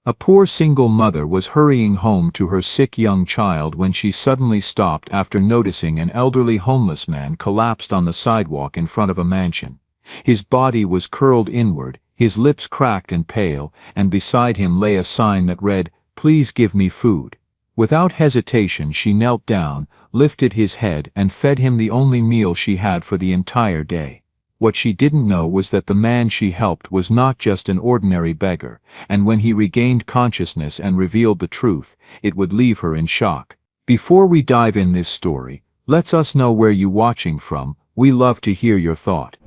A poor single mother was hurrying home to her sick young child when she suddenly stopped after noticing an elderly homeless man collapsed on the sidewalk in front of a mansion. His body was curled inward, his lips cracked and pale, and beside him lay a sign that read, "Please give me food." Without hesitation she knelt down, lifted his head and fed him the only meal she had for the entire day. What she didn't know was that the man she helped was not just an ordinary beggar, and when he regained consciousness and revealed the truth, it would leave her in shock. Before we dive in this story, let us know where you watching from. We love to hear your thought.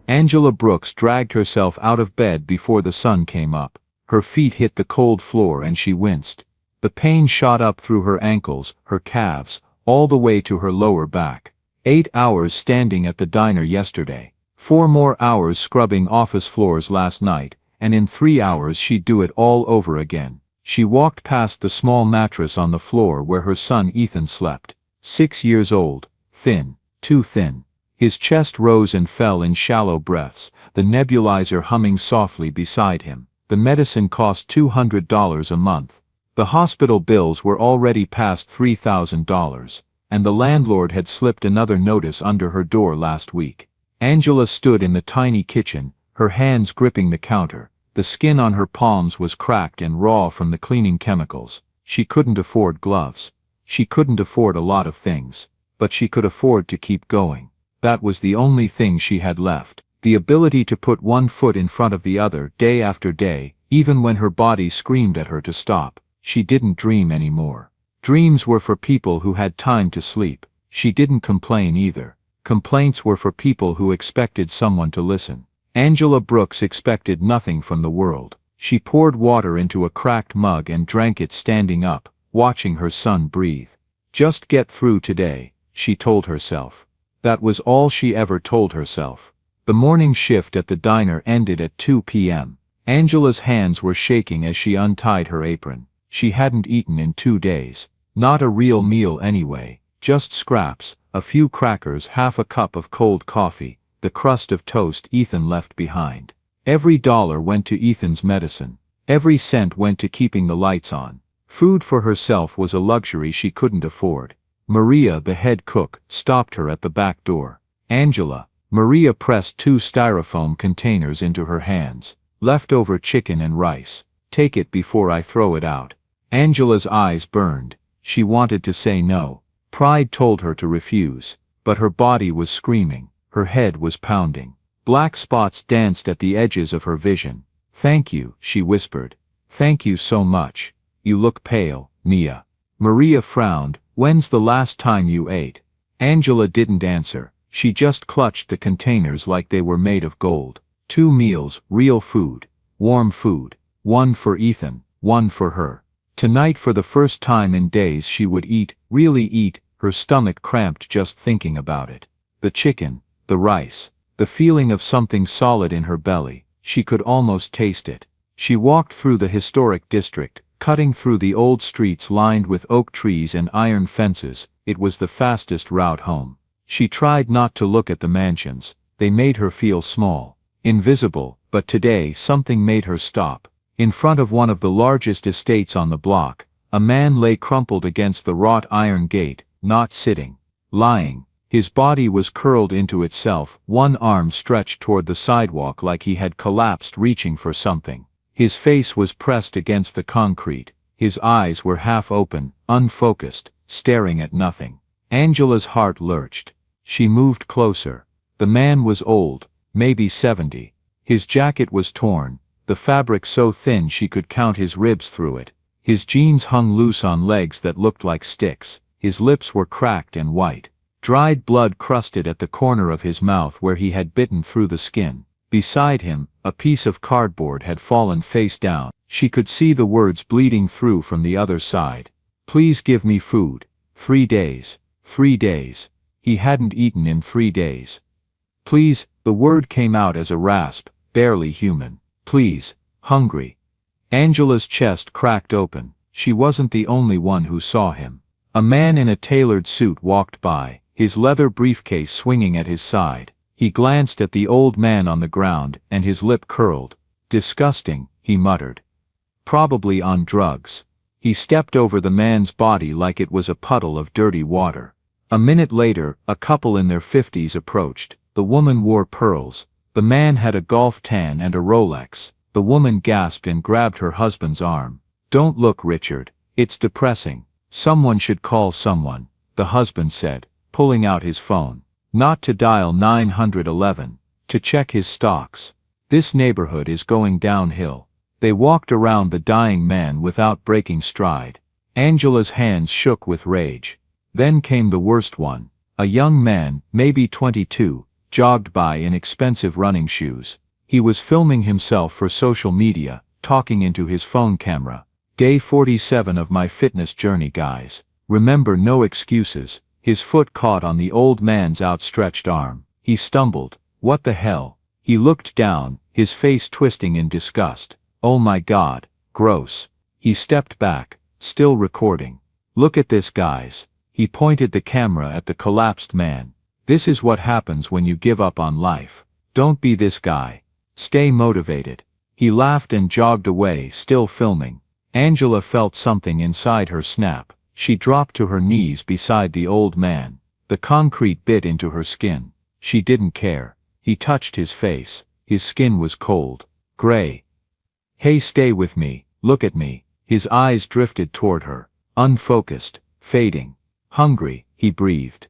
Angela Brooks dragged herself out of bed before the sun came up. Her feet hit the cold floor and she winced. The pain shot up through her ankles, her calves, all the way to her lower back. 8 hours standing at the diner yesterday. 4 more hours scrubbing office floors last night, and in 3 hours she'd do it all over again. She walked past the small mattress on the floor where her son Ethan slept. 6 years old, thin, too thin. His chest rose and fell in shallow breaths, the nebulizer humming softly beside him. The medicine cost $200 a month. The hospital bills were already past $3,000. And the landlord had slipped another notice under her door last week. Angela stood in the tiny kitchen, her hands gripping the counter. The skin on her palms was cracked and raw from the cleaning chemicals. She couldn't afford gloves. She couldn't afford a lot of things. But she could afford to keep going. That was the only thing she had left. The ability to put one foot in front of the other day after day, even when her body screamed at her to stop. She didn't dream anymore. Dreams were for people who had time to sleep. She didn't complain either. Complaints were for people who expected someone to listen. Angela Brooks expected nothing from the world. She poured water into a cracked mug and drank it standing up, watching her son breathe. Just get through today, she told herself. That was all she ever told herself. The morning shift at the diner ended at 2 p.m. Angela's hands were shaking as she untied her apron. She hadn't eaten in 2 days. Not a real meal anyway, just scraps, a few crackers, half a cup of cold coffee, the crust of toast Ethan left behind. Every dollar went to Ethan's medicine. Every cent went to keeping the lights on. Food for herself was a luxury she couldn't afford. Maria, the head cook, stopped her at the back door. "Angela." Maria pressed 2 styrofoam containers into her hands. "Leftover chicken and rice. Take it before I throw it out." Angela's eyes burned. She wanted to say no. Pride told her to refuse. But her body was screaming. Her head was pounding. Black spots danced at the edges of her vision. "Thank you," she whispered. "Thank you so much. You look pale, Mia." Maria frowned. "When's the last time you ate?" Angela didn't answer. She just clutched the containers like they were made of gold. 2 meals, real food. Warm food. 1 for Ethan, 1 for her. Tonight, for the first time in days, she would eat, really eat. Her stomach cramped just thinking about it. The chicken, the rice, the feeling of something solid in her belly. She could almost taste it. She walked through the historic district, cutting through the old streets lined with oak trees and iron fences. It was the fastest route home. She tried not to look at the mansions. They made her feel small, invisible, but today something made her stop. In front of one of the largest estates on the block, a man lay crumpled against the wrought iron gate, not sitting, lying. His body was curled into itself, one arm stretched toward the sidewalk like he had collapsed reaching for something. His face was pressed against the concrete. His eyes were half open, unfocused, staring at nothing. Angela's heart lurched. She moved closer. The man was old, maybe 70. His jacket was torn, the fabric so thin she could count his ribs through it. His jeans hung loose on legs that looked like sticks. His lips were cracked and white. Dried blood crusted at the corner of his mouth where he had bitten through the skin. Beside him, a piece of cardboard had fallen face down. She could see the words bleeding through from the other side. "Please give me food. 3 days. 3 days. He hadn't eaten in 3 days. Please," the word came out as a rasp, barely human. "Please, hungry." Angela's chest cracked open. She wasn't the only one who saw him. A man in a tailored suit walked by, his leather briefcase swinging at his side. He glanced at the old man on the ground, and his lip curled. "Disgusting," he muttered. probably on drugs. He stepped over the man's body like it was a puddle of dirty water. A minute later, a couple in their 50s approached. The woman wore pearls. The man had a golf tan and a Rolex. The woman gasped and grabbed her husband's arm. "Don't look, Richard. It's depressing. Someone should call someone," the husband said, pulling out his phone. "Not to dial 911. To check his stocks. This neighborhood is going downhill." They walked around the dying man without breaking stride. Angela's hands shook with rage. Then came the worst one. A young man, maybe 22, jogged by in expensive running shoes. He was filming himself for social media, talking into his phone camera. "Day 47 of my fitness journey, guys. Remember, no excuses." His foot caught on the old man's outstretched arm. He stumbled. "What the hell?" He looked down, his face twisting in disgust. "Oh my God, gross." He stepped back, still recording. "Look at this, guys." He pointed the camera at the collapsed man. "This is what happens when you give up on life. Don't be this guy. Stay motivated." He laughed and jogged away, still filming. Angela felt something inside her snap. She dropped to her knees beside the old man. The concrete bit into her skin. She didn't care. He touched his face. His skin was cold. Gray. "Hey, stay with me. Look at me." His eyes drifted toward her. Unfocused. Fading. "Hungry," he breathed.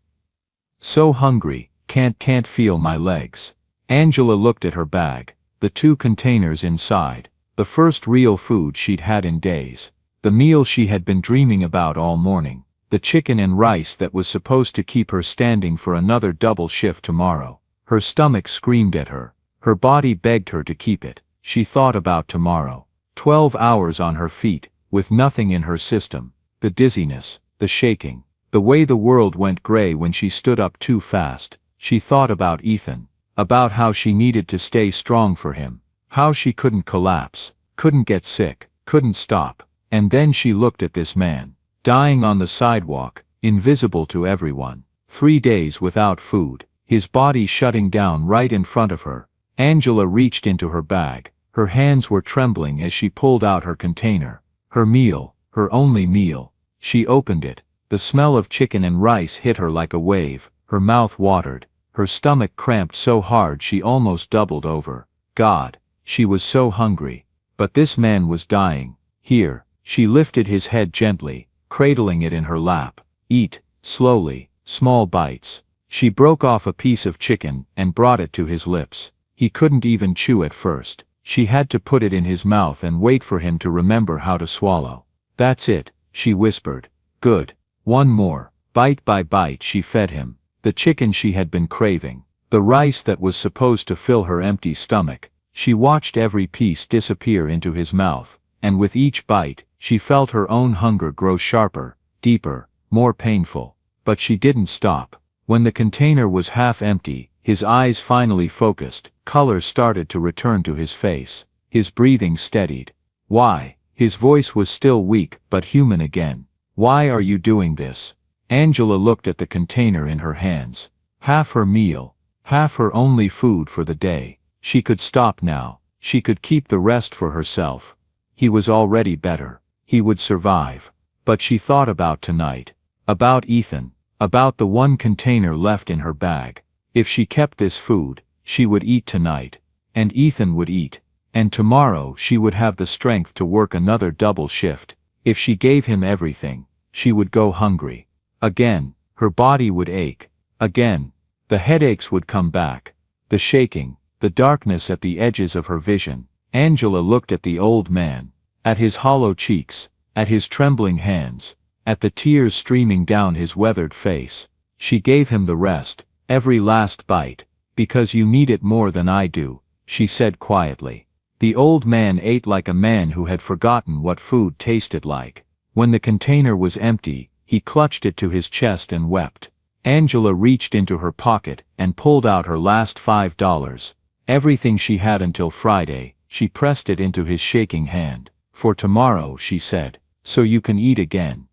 "So hungry, can't feel my legs." Angela looked at her bag. The 2 containers inside. The first real food she'd had in days. The meal she had been dreaming about all morning. The chicken and rice that was supposed to keep her standing for another double shift tomorrow. Her stomach screamed at her. Her body begged her to keep it. She thought about tomorrow. 12 hours on her feet, with nothing in her system. The dizziness, the shaking. The way the world went gray when she stood up too fast. She thought about Ethan. About how she needed to stay strong for him. How she couldn't collapse, couldn't get sick, couldn't stop. And then she looked at this man. Dying on the sidewalk, invisible to everyone. 3 days without food. His body shutting down right in front of her. Angela reached into her bag. Her hands were trembling as she pulled out her container. Her meal, her only meal. She opened it. The smell of chicken and rice hit her like a wave. Her mouth watered. Her stomach cramped so hard she almost doubled over. God, she was so hungry. But this man was dying. Here. She lifted his head gently, cradling it in her lap. "Eat, slowly, small bites." She broke off a piece of chicken and brought it to his lips. He couldn't even chew at first. She had to put it in his mouth and wait for him to remember how to swallow. "That's it," she whispered. "Good. One more." Bite by bite she fed him. The chicken she had been craving. The rice that was supposed to fill her empty stomach. She watched every piece disappear into his mouth, and with each bite, she felt her own hunger grow sharper, deeper, more painful. But she didn't stop. When the container was half empty, his eyes finally focused, color started to return to his face. His breathing steadied. "Why?" His voice was still weak, but human again. "Why are you doing this?" Angela looked at the container in her hands. Half her meal. Half her only food for the day. She could stop now. She could keep the rest for herself. He was already better. He would survive. But she thought about tonight. About Ethan. About the one container left in her bag. If she kept this food, she would eat tonight. And Ethan would eat. And tomorrow she would have the strength to work another double shift. If she gave him everything, she would go hungry. Again, her body would ache. Again, the headaches would come back. The shaking, the darkness at the edges of her vision. Angela looked at the old man. At his hollow cheeks. At his trembling hands. At the tears streaming down his weathered face. She gave him the rest, every last bite. "Because you need it more than I do," she said quietly. The old man ate like a man who had forgotten what food tasted like. When the container was empty, he clutched it to his chest and wept. Angela reached into her pocket and pulled out her last $5. Everything she had until Friday. She pressed it into his shaking hand. "For tomorrow," she said, "so you can eat again."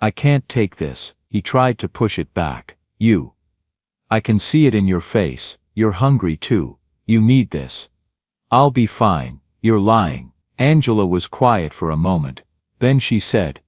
"I can't take this." He tried to push it back. "You. I can see it in your face. You're hungry too. You need this." "I'll be fine." "You're lying." Angela was quiet for a moment. Then she said,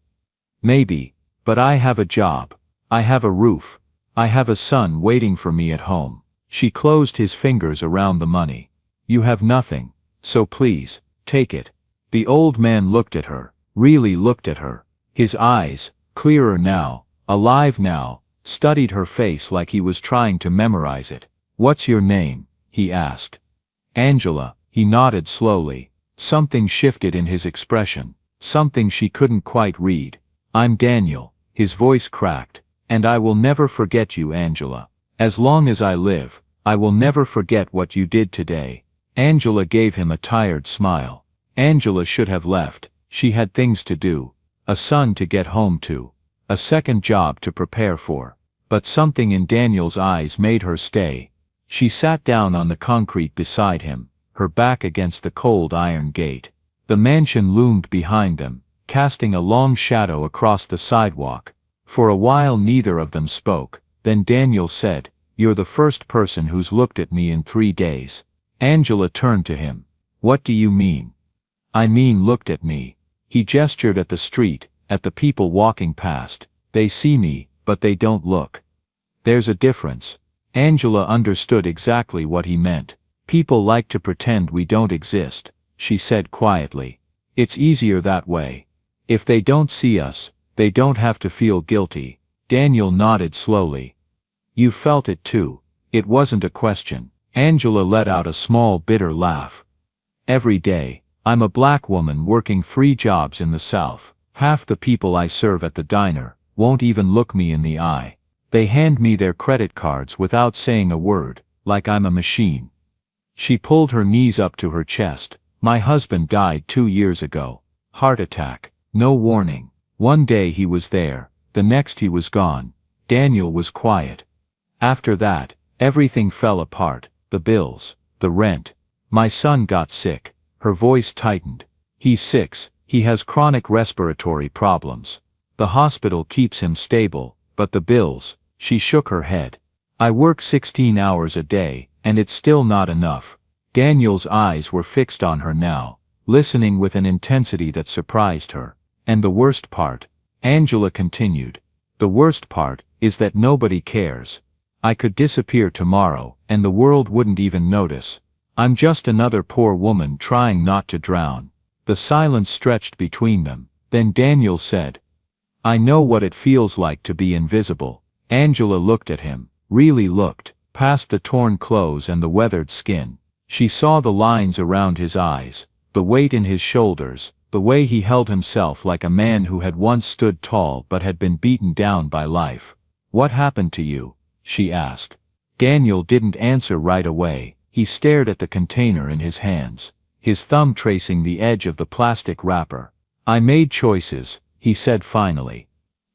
"Maybe, but I have a job. I have a roof. I have a son waiting for me at home." She closed his fingers around the money. "You have nothing, so please, take it." The old man looked at her, really looked at her. His eyes, clearer now, alive now, studied her face like he was trying to memorize it. "What's your name?" he asked. "Angela." He nodded slowly. Something shifted in his expression, something she couldn't quite read. "I'm Daniel," his voice cracked, "and I will never forget you, Angela. As long as I live, I will never forget what you did today." Angela gave him a tired smile. Angela should have left. She had things to do, a son to get home to, a second job to prepare for. But something in Daniel's eyes made her stay. She sat down on the concrete beside him, her back against the cold iron gate. The mansion loomed behind them, casting a long shadow across the sidewalk. For a while neither of them spoke. Then Daniel said, "You're the first person who's looked at me in 3 days." Angela turned to him. "What do you mean?" "I mean looked at me." He gestured at the street, at the people walking past. "They see me, but they don't look. There's a difference." Angela understood exactly what he meant. "People like to pretend we don't exist," she said quietly. "It's easier that way. If they don't see us, they don't have to feel guilty." Daniel nodded slowly. "You felt it too." It wasn't a question. Angela let out a small bitter laugh. "Every day, I'm a black woman working 3 jobs in the South. Half the people I serve at the diner won't even look me in the eye. They hand me their credit cards without saying a word, like I'm a machine." She pulled her knees up to her chest. "My husband died 2 years ago. Heart attack. No warning. One day he was there, the next he was gone." Daniel was quiet. "After that, everything fell apart. The bills, the rent. My son got sick." Her voice tightened. "He's 6, he has chronic respiratory problems. The hospital keeps him stable, but the bills." She shook her head. "I work 16 hours a day, and it's still not enough." Daniel's eyes were fixed on her now, listening with an intensity that surprised her. "And the worst part," Angela continued, "the worst part is that nobody cares. I could disappear tomorrow, and the world wouldn't even notice. I'm just another poor woman trying not to drown." The silence stretched between them. Then Daniel said, "I know what it feels like to be invisible." Angela looked at him, really looked, past the torn clothes and the weathered skin. She saw the lines around his eyes, the weight in his shoulders, the way he held himself like a man who had once stood tall but had been beaten down by life. "What happened to you?" she asked. Daniel didn't answer right away. He stared at the container in his hands, his thumb tracing the edge of the plastic wrapper. "I made choices," he said finally.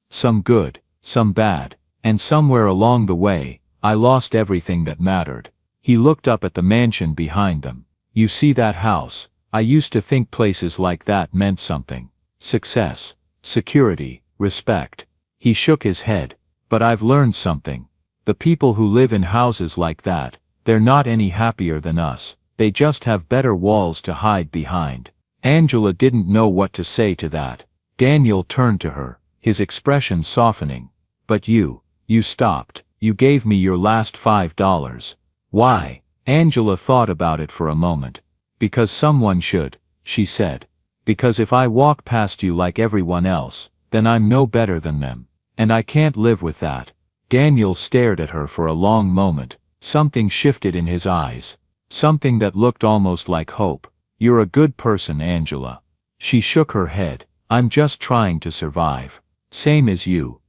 "Some good, some bad, and somewhere along the way, I lost everything that mattered." He looked up at the mansion behind them. "You see that house? I used to think places like that meant something. Success, security, respect." He shook his head. "But I've learned something. The people who live in houses like that, they're not any happier than us. They just have better walls to hide behind." Angela didn't know what to say to that. Daniel turned to her, his expression softening. "But you stopped. You gave me your last $5. Why?" Angela thought about it for a moment. "Because someone should," she said. "Because if I walk past you like everyone else, then I'm no better than them. And I can't live with that." Daniel stared at her for a long moment. Something shifted in his eyes. Something that looked almost like hope. "You're a good person, Angela." She shook her head. "I'm just trying to survive. Same as you."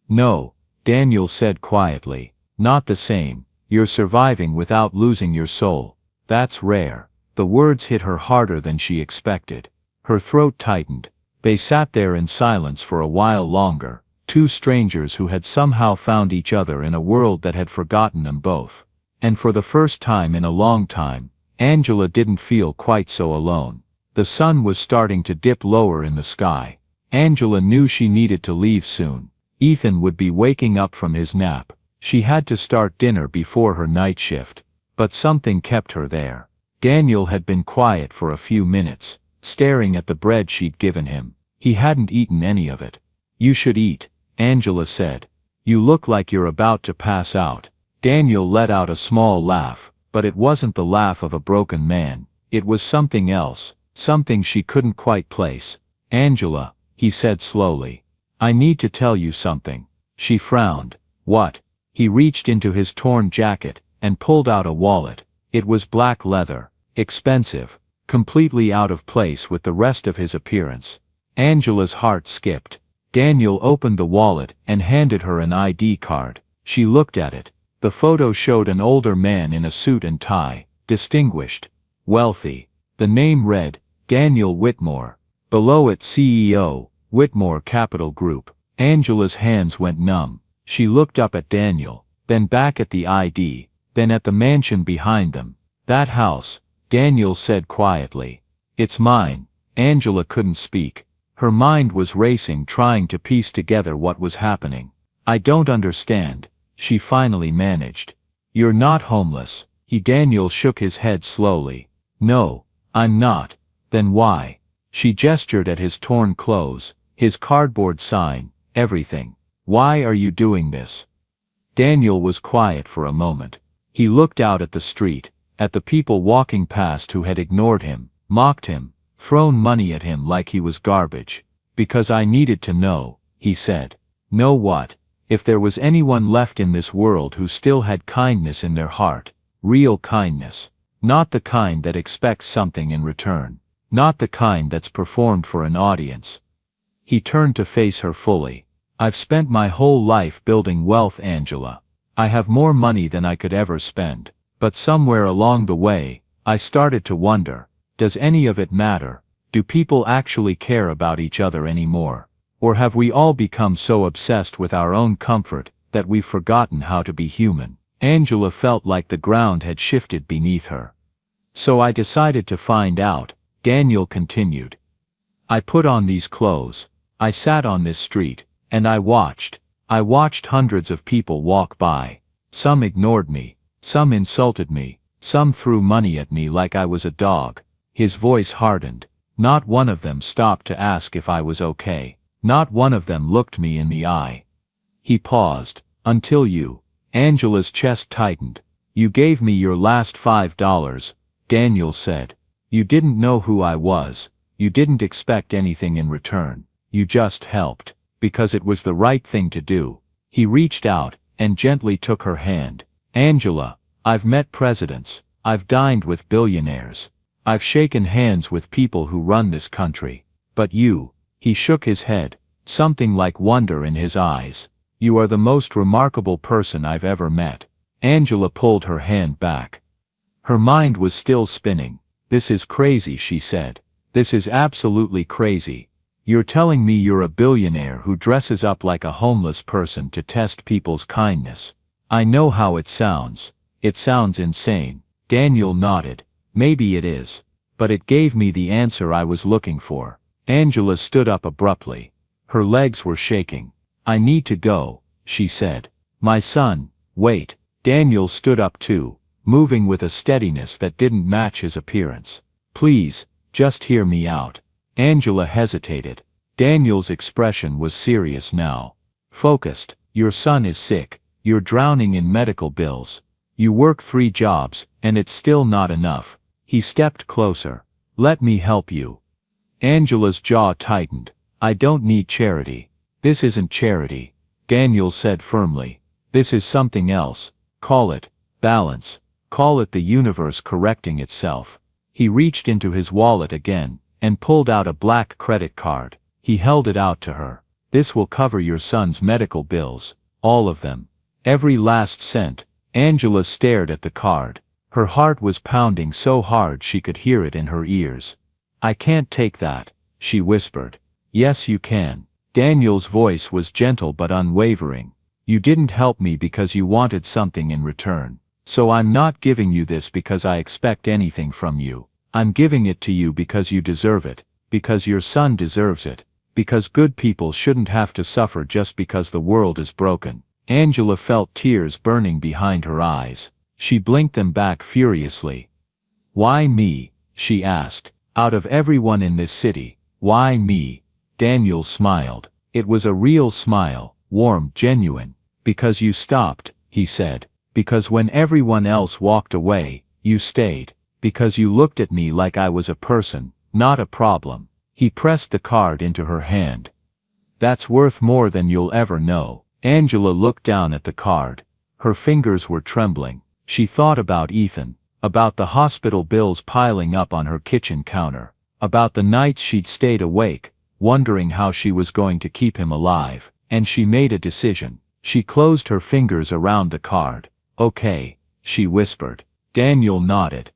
"No," Daniel said quietly. "Not the same. You're surviving without losing your soul. That's rare." The words hit her harder than she expected. Her throat tightened. They sat there in silence for a while longer, 2 strangers who had somehow found each other in a world that had forgotten them both. And for the first time in a long time, Angela didn't feel quite so alone. The sun was starting to dip lower in the sky. Angela knew she needed to leave soon. Ethan would be waking up from his nap. She had to start dinner before her night shift. But something kept her there. Daniel had been quiet for a few minutes. staring at the bread she'd given him. He hadn't eaten any of it. "You should eat," Angela said. "You look like you're about to pass out." Daniel let out a small laugh, but it wasn't the laugh of a broken man. It was something else, something she couldn't quite place. "Angela," he said slowly, "I need to tell you something." She frowned. "What?" He reached into his torn jacket and pulled out a wallet. It was black leather, expensive, completely out of place with the rest of his appearance. Angela's heart skipped. Daniel opened the wallet and handed her an ID card. She looked at it. The photo showed an older man in a suit and tie, distinguished, wealthy. The name read, Daniel Whitmore. Below it, CEO, Whitmore Capital Group. Angela's hands went numb. She looked up at Daniel, then back at the ID, then at the mansion behind them. "That house," Daniel said quietly. "It's mine." Angela couldn't speak. Her mind was racing, trying to piece together what was happening. "I don't understand," she finally managed. "You're not homeless." Daniel shook his head slowly. "No, I'm not." "Then why?" She gestured at his torn clothes, his cardboard sign, everything. "Why are you doing this?" Daniel was quiet for a moment. He looked out at the street, at the people walking past who had ignored him, mocked him, thrown money at him like he was garbage. "Because I needed to know," he said. "Know what?" If there was anyone left in this world who still had kindness in their heart, real kindness. Not the kind that expects something in return. Not the kind that's performed for an audience. He turned to face her fully. "I've spent my whole life building wealth, Angela. I have more money than I could ever spend. But somewhere along the way, I started to wonder, does any of it matter? Do people actually care about each other anymore? Or have we all become so obsessed with our own comfort that we've forgotten how to be human?" Angela felt like the ground had shifted beneath her. "So I decided to find out," Daniel continued. "I put on these clothes. I sat on this street, and I watched. I watched hundreds of people walk by. Some ignored me, some insulted me, some threw money at me like I was a dog." His voice hardened. "Not one of them stopped to ask if I was okay. Not one of them looked me in the eye." He paused. "Until you." Angela's chest tightened. "You gave me your last $5, Daniel said. "You didn't know who I was. You didn't expect anything in return. You just helped. Because it was the right thing to do." He reached out and gently took her hand. "Angela, I've met presidents. I've dined with billionaires. I've shaken hands with people who run this country. But you," he shook his head, something like wonder in his eyes, "you are the most remarkable person I've ever met." Angela pulled her hand back. Her mind was still spinning. "This is crazy," she said. "This is absolutely crazy. You're telling me you're a billionaire who dresses up like a homeless person to test people's kindness. I know how it sounds. It sounds insane." Daniel nodded. "Maybe it is. But it gave me the answer I was looking for." Angela stood up abruptly. Her legs were shaking. "I need to go," she said. "My son." "Wait." Daniel stood up too, moving with a steadiness that didn't match his appearance. "Please, just hear me out." Angela hesitated. Daniel's expression was serious now. Focused. "Your son is sick. You're drowning in medical bills. You work 3 jobs, and it's still not enough." He stepped closer. "Let me help you." Angela's jaw tightened. "I don't need charity." "This isn't charity," Daniel said firmly. "This is something else. Call it balance. Call it the universe correcting itself." He reached into his wallet again and pulled out a black credit card. He held it out to her. "This will cover your son's medical bills. All of them. Every last cent." Angela stared at the card. Her heart was pounding so hard she could hear it in her ears. "I can't take that," she whispered. "Yes, you can." Daniel's voice was gentle but unwavering. "You didn't help me because you wanted something in return. So I'm not giving you this because I expect anything from you. I'm giving it to you because you deserve it, because your son deserves it, because good people shouldn't have to suffer just because the world is broken." Angela felt tears burning behind her eyes. She blinked them back furiously. "Why me?" she asked. Out of everyone in this city, why me? Daniel smiled. It was a real smile, warm, genuine. Because you stopped, he said. Because when everyone else walked away, you stayed. Because you looked at me like I was a person, not a problem. He pressed the card into her hand. That's worth more than you'll ever know. Angela looked down at the card. Her fingers were trembling. She thought about Ethan, about the hospital bills piling up on her kitchen counter, about the nights she'd stayed awake, wondering how she was going to keep him alive, and she made a decision. She closed her fingers around the card. Okay, she whispered. Daniel nodded.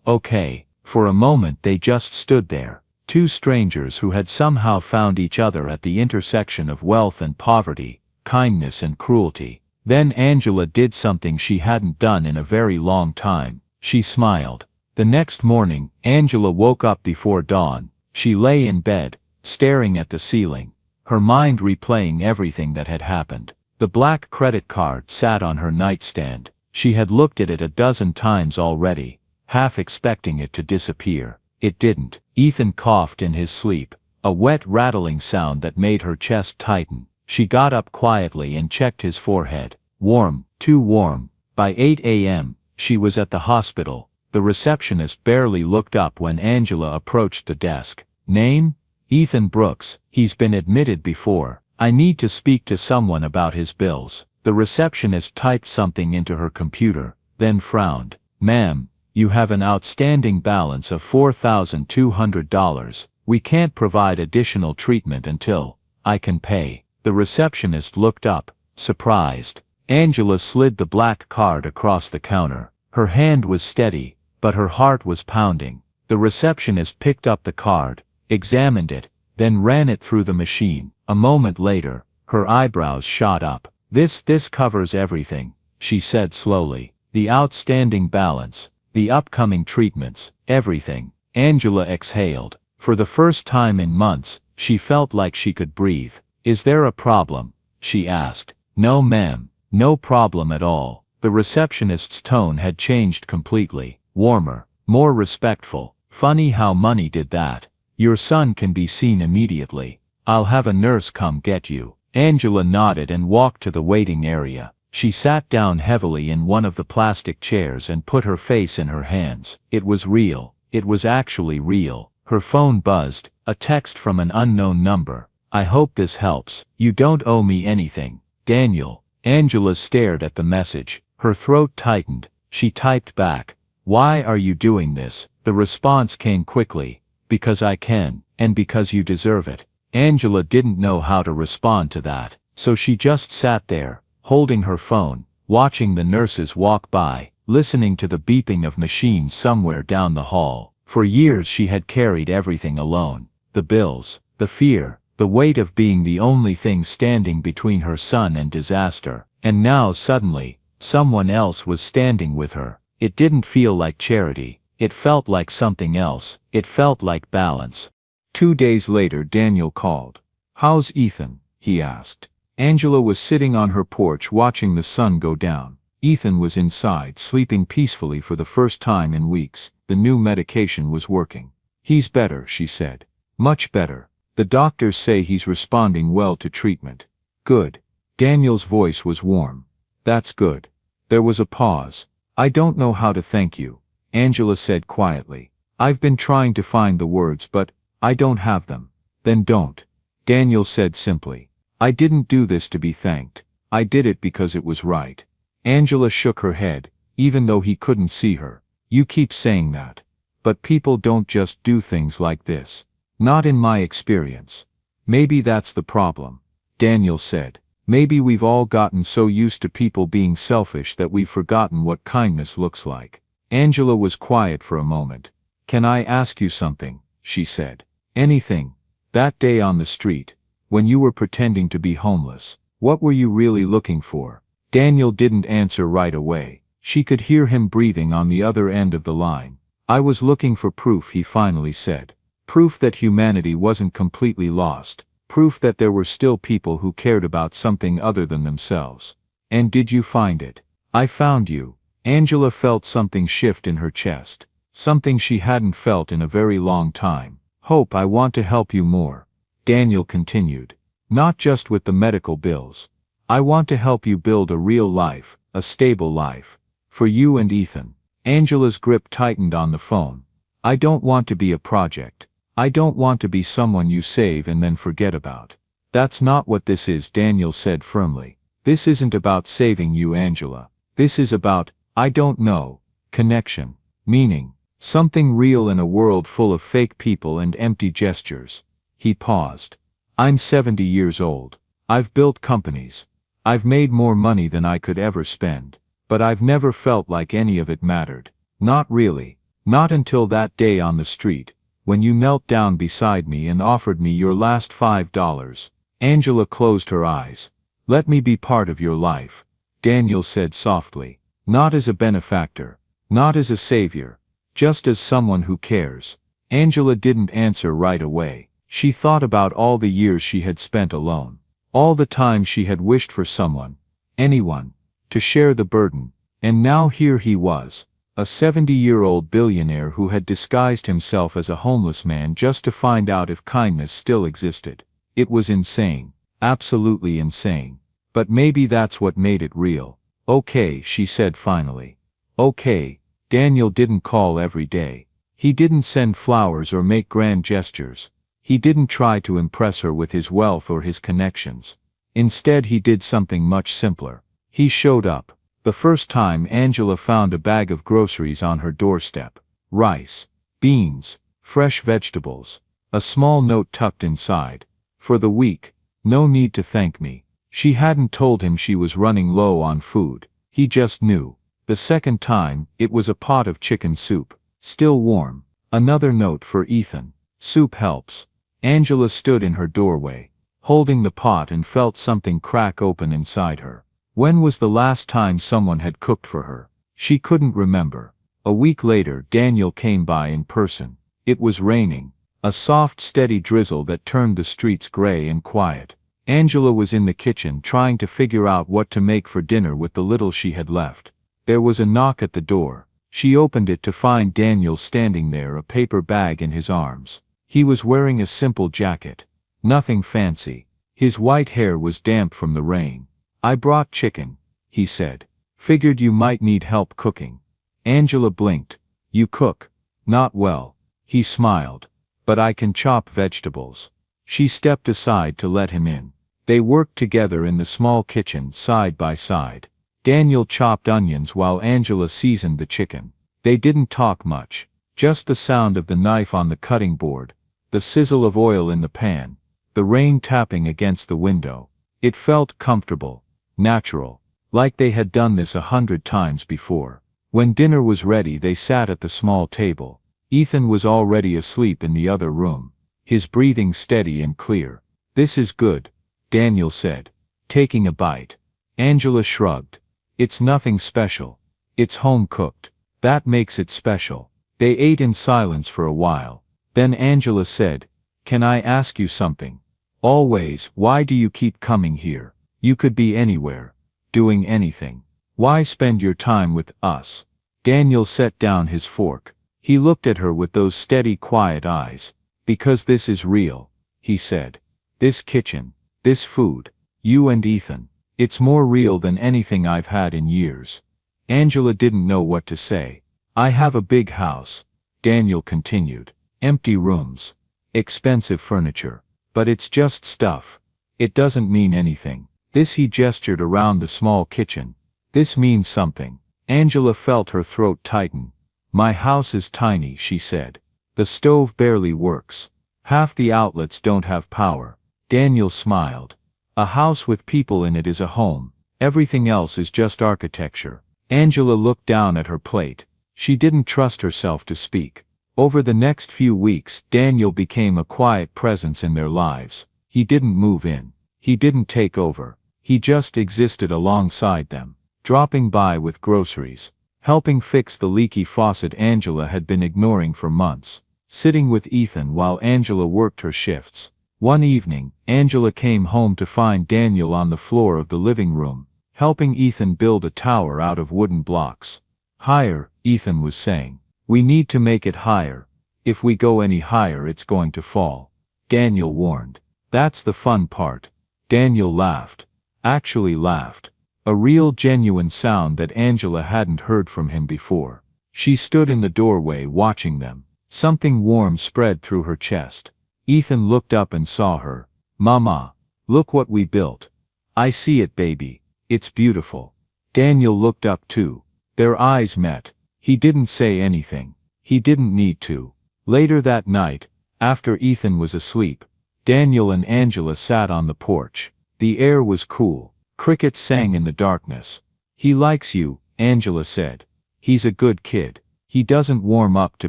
Okay. For a moment they just stood there, two strangers who had somehow found each other at the intersection of wealth and poverty, kindness and cruelty. Then Angela did something she hadn't done in a very long time. She smiled. The next morning, Angela woke up before dawn. She lay in bed, staring at the ceiling, her mind replaying everything that had happened. The black credit card sat on her nightstand. She had looked at it a dozen times already, half expecting it to disappear. It didn't. Ethan coughed in his sleep, a wet rattling sound that made her chest tighten. She got up quietly and checked his forehead. Warm, too warm. By 8 a.m., she was at the hospital. The receptionist barely looked up when Angela approached the desk. Name? Ethan Brooks. He's been admitted before. I need to speak to someone about his bills. The receptionist typed something into her computer, then frowned. Ma'am, you have an outstanding balance of $4,200. We can't provide additional treatment until I can pay. The receptionist looked up, surprised. Angela slid the black card across the counter. Her hand was steady, but her heart was pounding. The receptionist picked up the card, examined it, then ran it through the machine. A moment later, her eyebrows shot up. This covers everything, she said slowly. The outstanding balance, the upcoming treatments, everything. Angela exhaled. For the first time in months, she felt like she could breathe. Is there a problem? She asked. No ma'am, no problem at all. The receptionist's tone had changed completely, warmer, more respectful. Funny how money did that. Your son can be seen immediately. I'll have a nurse come get you. Angela nodded and walked to the waiting area. She sat down heavily in one of the plastic chairs and put her face in her hands. It was real. It was actually real. Her phone buzzed, a text from an unknown number. I hope this helps. You don't owe me anything. Daniel. Angela stared at the message. Her throat tightened. She typed back. Why are you doing this? The response came quickly. Because I can, and because you deserve it. Angela didn't know how to respond to that, so she just sat there, holding her phone, watching the nurses walk by, listening to the beeping of machines somewhere down the hall. For years she had carried everything alone. The bills, the fear, the weight of being the only thing standing between her son and disaster. And now suddenly, someone else was standing with her. It didn't feel like charity. It felt like something else. It felt like balance. 2 days later Daniel called. How's Ethan? He asked. Angela was sitting on her porch watching the sun go down. Ethan was inside, sleeping peacefully for the first time in weeks. The new medication was working. He's better, she said. Much better. The doctors say he's responding well to treatment. Good. Daniel's voice was warm. That's good. There was a pause. I don't know how to thank you, Angela said quietly. I've been trying to find the words but I don't have them. Then don't. Daniel said simply. I didn't do this to be thanked. I did it because it was right. Angela shook her head, even though he couldn't see her. You keep saying that. But people don't just do things like this. Not in my experience. Maybe that's the problem, Daniel said. Maybe we've all gotten so used to people being selfish that we've forgotten what kindness looks like. Angela was quiet for a moment. Can I ask you something? She said. Anything. That day on the street, when you were pretending to be homeless, what were you really looking for? Daniel didn't answer right away. She could hear him breathing on the other end of the line. I was looking for proof, he finally said. Proof that humanity wasn't completely lost. Proof that there were still people who cared about something other than themselves. And did you find it? I found you. Angela felt something shift in her chest. something she hadn't felt in a very long time. Hope, I want to help you more, Daniel continued. Not just with the medical bills. I want to help you build a real life, a stable life. For you and Ethan. Angela's grip tightened on the phone. I don't want to be a project. I don't want to be someone you save and then forget about. That's not what this is, Daniel said firmly. This isn't about saving you, Angela. This is about, I don't know, connection, meaning, something real in a world full of fake people and empty gestures. He paused. I'm 70 years old. I've built companies. I've made more money than I could ever spend. But I've never felt like any of it mattered. Not really. Not until that day on the street, when you knelt down beside me and offered me your last $5. Angela closed her eyes. Let me be part of your life, Daniel said softly. Not as a benefactor. Not as a savior. Just as someone who cares. Angela didn't answer right away. She thought about all the years she had spent alone. All the time she had wished for someone, anyone, to share the burden. And now here he was, a 70-year-old billionaire who had disguised himself as a homeless man just to find out if kindness still existed. It was insane. Absolutely insane. But maybe that's what made it real. Okay, she said finally. Okay. Daniel didn't call every day. He didn't send flowers or make grand gestures. He didn't try to impress her with his wealth or his connections. Instead, he did something much simpler. He showed up. The first time Angela found a bag of groceries on her doorstep. Rice, beans, fresh vegetables. A small note tucked inside. For the week. No need to thank me. She hadn't told him she was running low on food. He just knew. The second time, it was a pot of chicken soup. Still warm. Another note for Ethan. Soup helps. Angela stood in her doorway, holding the pot, and felt something crack open inside her. When was the last time someone had cooked for her? She couldn't remember. A week later, Daniel came by in person. It was raining. A soft, steady drizzle that turned the streets gray and quiet. Angela was in the kitchen trying to figure out what to make for dinner with the little she had left. There was a knock at the door. She opened it to find Daniel standing there, a paper bag in his arms. He was wearing a simple jacket. Nothing fancy. His white hair was damp from the rain. I brought chicken, he said. Figured you might need help cooking. Angela blinked. You cook? Not well. He smiled. But I can chop vegetables. She stepped aside to let him in. They worked together in the small kitchen, side by side. Daniel chopped onions while Angela seasoned the chicken. They didn't talk much. Just the sound of the knife on the cutting board. The sizzle of oil in the pan. The rain tapping against the window. It felt comfortable. Natural. Like they had done this 100 times before. When dinner was ready, they sat at the small table. Ethan was already asleep in the other room. His breathing steady and clear. This is good, Daniel said, taking a bite. Angela shrugged. It's nothing special. It's home-cooked. That makes it special. They ate in silence for a while. Then Angela said, Can I ask you something? Always. Why do you keep coming here? You could be anywhere. Doing anything. Why spend your time with us? Daniel set down his fork. He looked at her with those steady, quiet eyes. Because this is real, he said. This kitchen. This food. You and Ethan. It's more real than anything I've had in years. Angela didn't know what to say. I have a big house, Daniel continued. Empty rooms. Expensive furniture. But it's just stuff. It doesn't mean anything. This, he gestured around the small kitchen. This means something. Angela felt her throat tighten. My house is tiny, she said. The stove barely works. Half the outlets don't have power. Daniel smiled. A house with people in it is a home. Everything else is just architecture. Angela looked down at her plate. She didn't trust herself to speak. Over the next few weeks, Daniel became a quiet presence in their lives. He didn't move in. He didn't take over. He just existed alongside them, dropping by with groceries, helping fix the leaky faucet Angela had been ignoring for months, sitting with Ethan while Angela worked her shifts. One evening, Angela came home to find Daniel on the floor of the living room, helping Ethan build a tower out of wooden blocks. Higher, Ethan was saying. We need to make it higher. If we go any higher it's going to fall. Daniel warned. That's the fun part. Daniel laughed. Actually laughed. A real genuine sound that Angela hadn't heard from him before. She stood in the doorway watching them. Something warm spread through her chest. Ethan looked up and saw her. Mama, look what we built. I see it, baby. It's beautiful. Daniel looked up too. Their eyes met. He didn't say anything. He didn't need to. Later that night, after Ethan was asleep, Daniel and Angela sat on the porch. The air was cool. Crickets sang in the darkness. He likes you, Angela said. He's a good kid. He doesn't warm up to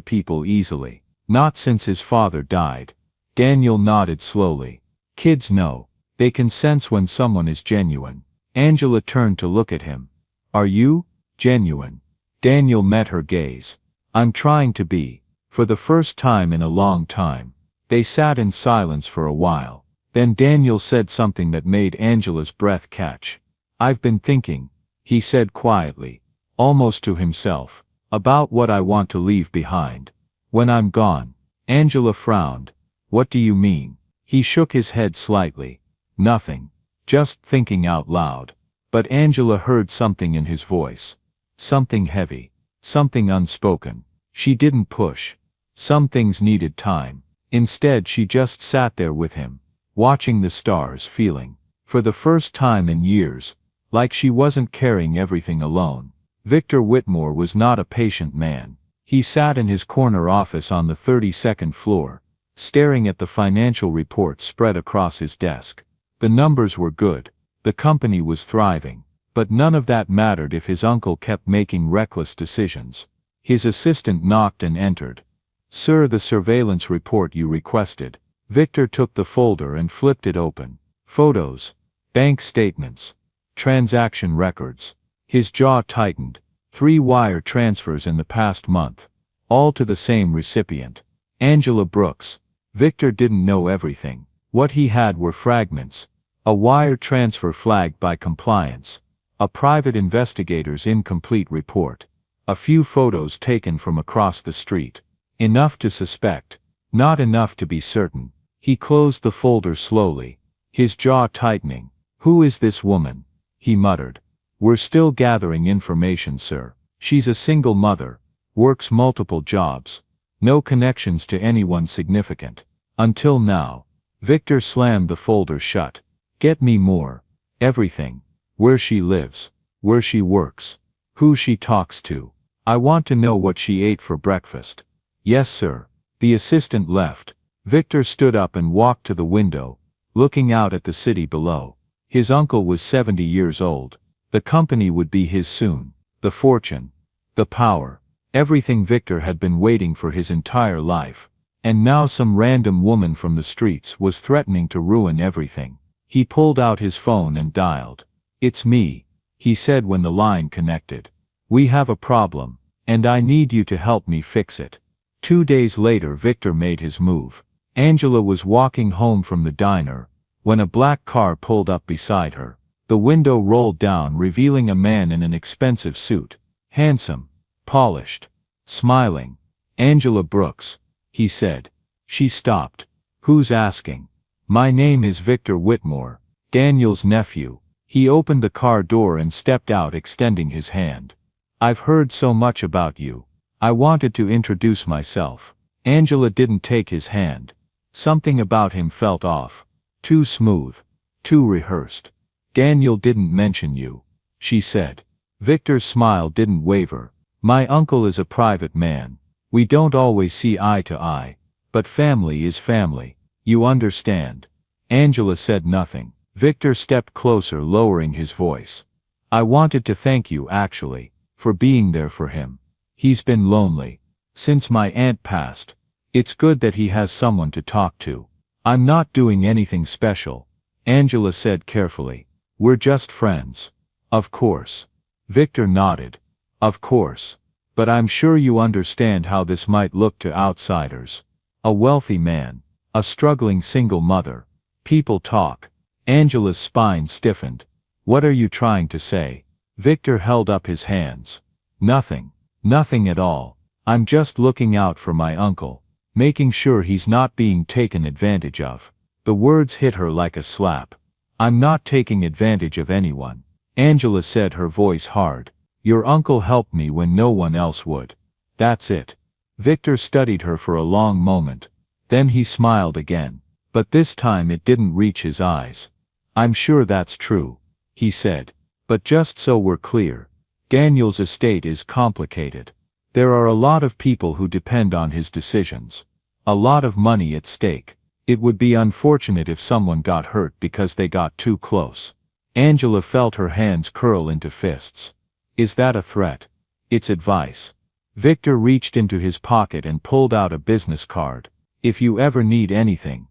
people easily. Not since his father died. Daniel nodded slowly. Kids know. They can sense when someone is genuine. Angela turned to look at him. Are you genuine? Daniel met her gaze. I'm trying to be. For the first time in a long time. They sat in silence for a while. Then Daniel said something that made Angela's breath catch. I've been thinking, he said quietly, almost to himself, about what I want to leave behind. When I'm gone. Angela frowned. What do you mean? He shook his head slightly. Nothing. Just thinking out loud. But Angela heard something in his voice. Something heavy. Something unspoken. She didn't push. Some things needed time. Instead she just sat there with him, watching the stars, feeling, for the first time in years, like she wasn't carrying everything alone. Victor Whitmore was not a patient man. He sat in his corner office on the 32nd floor, staring at the financial reports spread across his desk. The numbers were good. The company was thriving. But none of that mattered if his uncle kept making reckless decisions. His assistant knocked and entered. Sir, the surveillance report you requested. Victor took the folder and flipped it open. Photos. Bank statements. Transaction records. His jaw tightened. 3 wire transfers in the past month. All to the same recipient. Angela Brooks. Victor didn't know everything. What he had were fragments. A wire transfer flagged by compliance. A private investigator's incomplete report. A few photos taken from across the street. Enough to suspect. Not enough to be certain. He closed the folder slowly. His jaw tightening. Who is this woman? He muttered. We're still gathering information, sir. She's a single mother. Works multiple jobs. No connections to anyone significant. Until now. Victor slammed the folder shut. Get me more. Everything. Where she lives. Where she works. Who she talks to. I want to know what she ate for breakfast. Yes, sir. The assistant left. Victor stood up and walked to the window, looking out at the city below. His uncle was 70 years old. The company would be his soon. The fortune. The power. Everything Victor had been waiting for his entire life. And now some random woman from the streets was threatening to ruin everything. He pulled out his phone and dialed. It's me, he said when the line connected. We have a problem, and I need you to help me fix it. 2 days later Victor made his move. Angela was walking home from the diner, when a black car pulled up beside her. The window rolled down revealing a man in an expensive suit. Handsome. Polished. Smiling. Angela Brooks, he said. She stopped. Who's asking? My name is Victor Whitmore, Daniel's nephew. He opened the car door and stepped out extending his hand. I've heard so much about you. I wanted to introduce myself. Angela didn't take his hand. Something about him felt off. Too smooth. Too rehearsed. Daniel didn't mention you, she said. Victor's smile didn't waver. My uncle is a private man. We don't always see eye to eye. But family is family. You understand. Angela said nothing. Victor stepped closer, lowering his voice. I wanted to thank you, actually, for being there for him. He's been lonely. Since my aunt passed. It's good that he has someone to talk to. I'm not doing anything special, Angela said carefully. We're just friends. Of course. Victor nodded. Of course. But I'm sure you understand how this might look to outsiders. A wealthy man. A struggling single mother. People talk. Angela's spine stiffened. What are you trying to say? Victor held up his hands. Nothing. Nothing at all. I'm just looking out for my uncle, making sure he's not being taken advantage of. The words hit her like a slap. I'm not taking advantage of anyone, Angela said, her voice hard. Your uncle helped me when no one else would. That's it. Victor studied her for a long moment. Then he smiled again. But this time it didn't reach his eyes. I'm sure that's true, he said. But just so we're clear, Daniel's estate is complicated. There are a lot of people who depend on his decisions. A lot of money at stake. It would be unfortunate if someone got hurt because they got too close. Angela felt her hands curl into fists. Is that a threat? It's advice. Victor reached into his pocket and pulled out a business card. If you ever need anything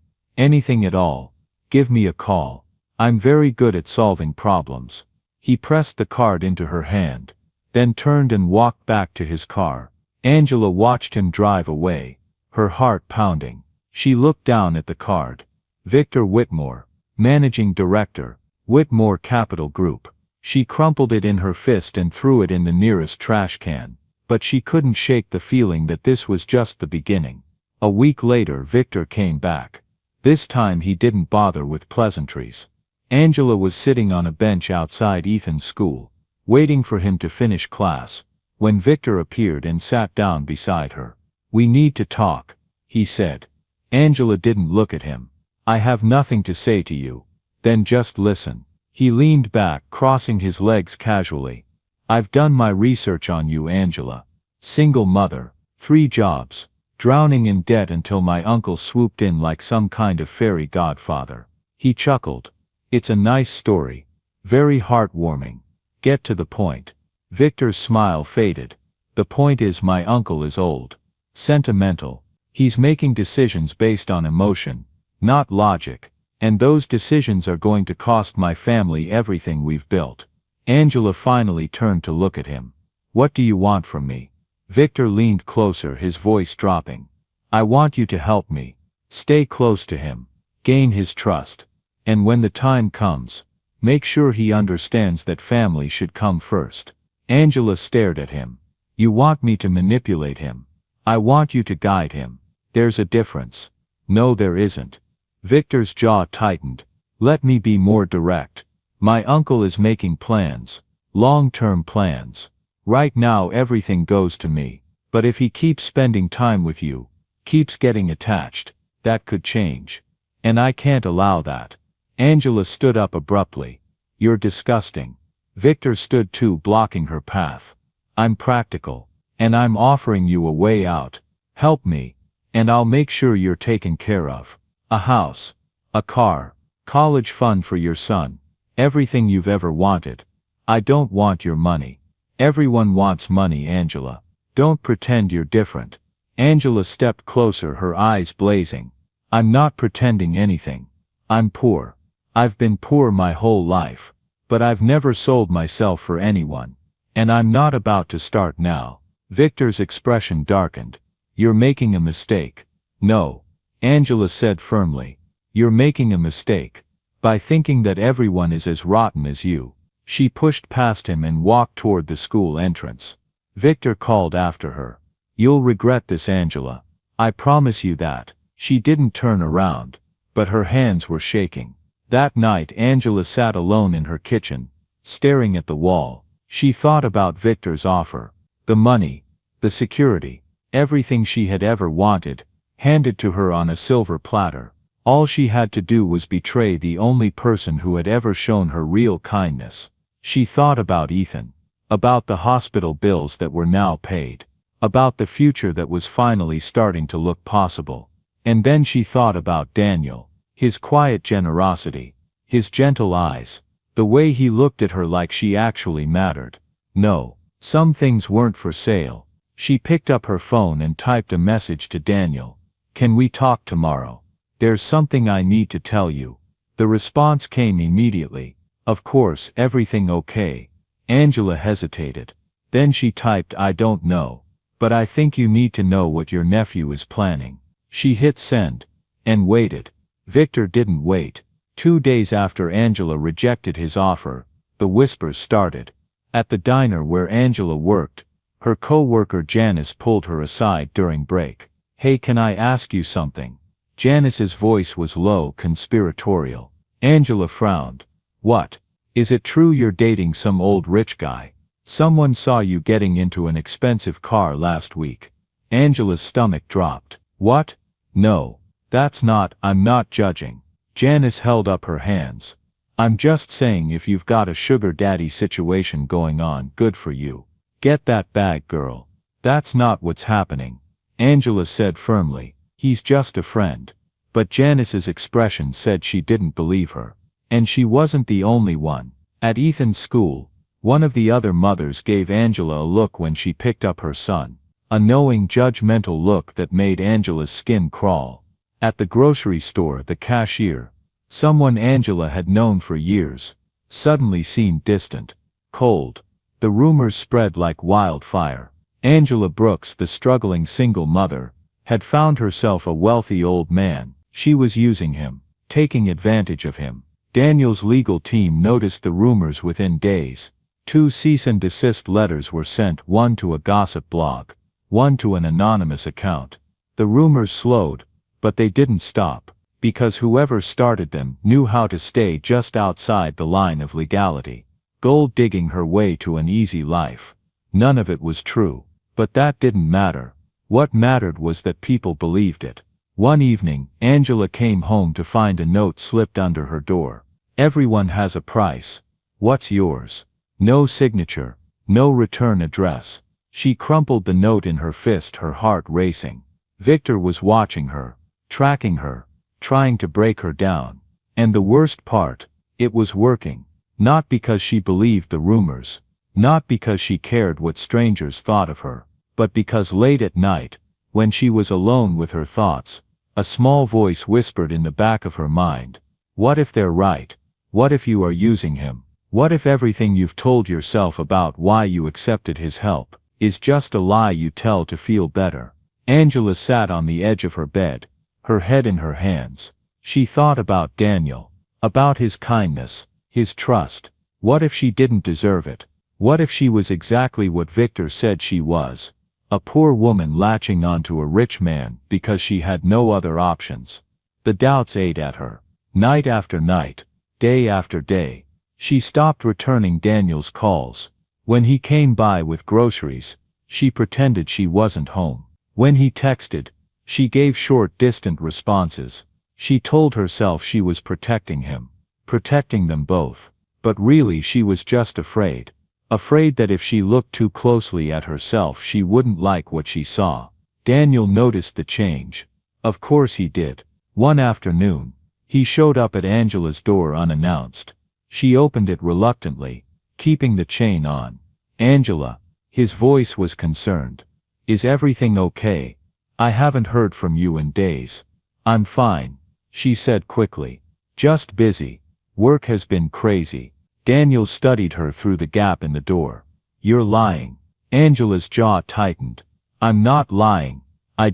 at all, give me a call. I'm very good at solving problems. He pressed the card into her hand, then turned and walked back to his car. Angela watched him drive away, her heart pounding. She looked down at the card. Victor Whitmore, Managing Director, Whitmore Capital Group. She crumpled it in her fist and threw it in the nearest trash can. But she couldn't shake the feeling that this was just the beginning. A week later Victor came back. This time he didn't bother with pleasantries. Angela was sitting on a bench outside Ethan's school, waiting for him to finish class, when Victor appeared and sat down beside her. We need to talk, he said. Angela didn't look at him. I have nothing to say to you. Then just listen. He leaned back, crossing his legs casually. I've done my research on you, Angela. Single mother, 3 jobs, drowning in debt until my uncle swooped in like some kind of fairy godfather. He chuckled. It's a nice story. Very heartwarming. Get to the point. Victor's smile faded. The point is, my uncle is old. Sentimental. He's making decisions based on emotion, not logic. And those decisions are going to cost my family everything we've built. Angela finally turned to look at him. What do you want from me? Victor leaned closer, his voice dropping. I want you to help me. Stay close to him. Gain his trust. And when the time comes, make sure he understands that family should come first. Angela stared at him. You want me to manipulate him? I want you to guide him. There's a difference. No, there isn't. Victor's jaw tightened. Let me be more direct. My uncle is making plans. Long-term plans. Right now everything goes to me. But if he keeps spending time with you, keeps getting attached, that could change. And I can't allow that. Angela stood up abruptly. You're disgusting. Victor stood too, blocking her path. I'm practical. And I'm offering you a way out. Help me. And I'll make sure you're taken care of. A house. A car. College fund for your son. Everything you've ever wanted. I don't want your money. Everyone wants money, Angela. Don't pretend you're different. Angela stepped closer, her eyes blazing. I'm not pretending anything. I'm poor. I've been poor my whole life. But I've never sold myself for anyone. And I'm not about to start now. Victor's expression darkened. You're making a mistake. No. Angela said firmly. You're making a mistake. By thinking that everyone is as rotten as you. She pushed past him and walked toward the school entrance. Victor called after her. You'll regret this, Angela. I promise you that. She didn't turn around. But her hands were shaking. That night Angela sat alone in her kitchen, staring at the wall. She thought about Victor's offer. The money, the security, everything she had ever wanted, handed to her on a silver platter. All she had to do was betray the only person who had ever shown her real kindness. She thought about Ethan, about the hospital bills that were now paid, about the future that was finally starting to look possible. And then she thought about Daniel. His quiet generosity, his gentle eyes, the way he looked at her like she actually mattered. No, some things weren't for sale. She picked up her phone and typed a message to Daniel. Can we talk tomorrow? There's something I need to tell you. The response came immediately. Of course, everything okay? Angela hesitated. Then she typed, I don't know. But I think you need to know what your nephew is planning. She hit send. And waited. Victor didn't wait. 2 days after Angela rejected his offer, the whispers started. At the diner where Angela worked, Her co-worker Janice pulled her aside during break. "Hey, can I ask you something?" Janice's voice was low, conspiratorial. Angela frowned. "What? Is it true you're dating some old rich guy? Someone saw you getting into an expensive car last week." Angela's stomach dropped. "What? No. That's not, I'm not judging." Janice held up her hands. "I'm just saying if you've got a sugar daddy situation going on, good for you. Get that bag, girl." "That's not what's happening," Angela said firmly. "He's just a friend." But Janice's expression said she didn't believe her. And she wasn't the only one. At Ethan's school, one of the other mothers gave Angela a look when she picked up her son. A knowing, judgmental look that made Angela's skin crawl. At the grocery store, the cashier, someone Angela had known for years, suddenly seemed distant, cold. The rumors spread like wildfire. Angela Brooks, the struggling single mother, had found herself a wealthy old man. She was using him, taking advantage of him. Daniel's legal team noticed the rumors within days. 2 cease and desist letters were sent, one to a gossip blog, one to an anonymous account. The rumors slowed, but they didn't stop, because whoever started them knew how to stay just outside the line of legality. Gold digging her way to an easy life. None of it was true, but that didn't matter. What mattered was that people believed it. One evening, Angela came home to find a note slipped under her door. "Everyone has a price. What's yours?" No signature, no return address. She crumpled the note in her fist, her heart racing. Victor was watching her, tracking her, trying to break her down. And the worst part, it was working. Not because she believed the rumors, not because she cared what strangers thought of her, but because late at night, when she was alone with her thoughts, a small voice whispered in the back of her mind, "What if they're right? What if you are using him? What if everything you've told yourself about why you accepted his help is just a lie you tell to feel better?" Angela sat on the edge of her bed, her head in her hands. She thought about Daniel, about his kindness, his trust. What if she didn't deserve it? What if she was exactly what Victor said she was? A poor woman latching onto a rich man because she had no other options. The doubts ate at her. Night after night, day after day. She stopped returning Daniel's calls. When he came by with groceries, she pretended she wasn't home. When he texted, she gave short, distant responses. She told herself she was protecting him, protecting them both. But really she was just afraid. Afraid that if she looked too closely at herself she wouldn't like what she saw. Daniel noticed the change. Of course he did. One afternoon, he showed up at Angela's door unannounced. She opened it reluctantly, keeping the chain on. "Angela." His voice was concerned. "Is everything okay? I haven't heard from you in days." "I'm fine," she said quickly. "Just busy. Work has been crazy." Daniel studied her through the gap in the door. "You're lying." Angela's jaw tightened. "I'm not lying. I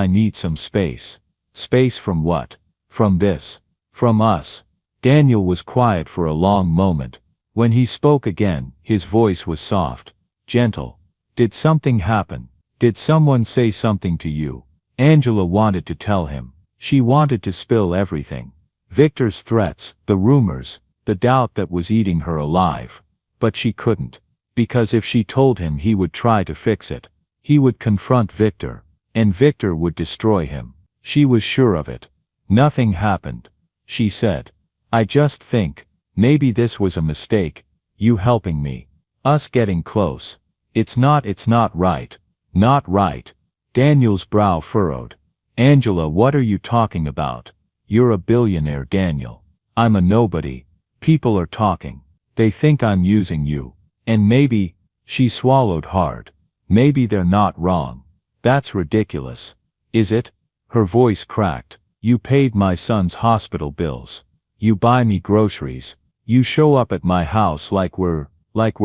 need some space." "Space from what?" "From this. From us." Daniel was quiet for a long moment. When he spoke again, his voice was soft, gentle. "Did something happen? Did someone say something to you?" Angela wanted to tell him. She wanted to spill everything. Victor's threats, the rumors, the doubt that was eating her alive. But she couldn't. Because if she told him, he would try to fix it. He would confront Victor. And Victor would destroy him. She was sure of it. "Nothing happened," she said. "I just think, maybe this was a mistake. You helping me. Us getting close. It's not right. Not right." Daniel's brow furrowed. "Angela, what are you talking about? You're a billionaire, Daniel. I'm a nobody. People are talking. They think I'm using you. And maybe," she swallowed hard, "maybe they're not wrong. That's ridiculous." "Is it?" Her voice cracked. "You paid my son's hospital bills. You buy me groceries. You show up at my house like we're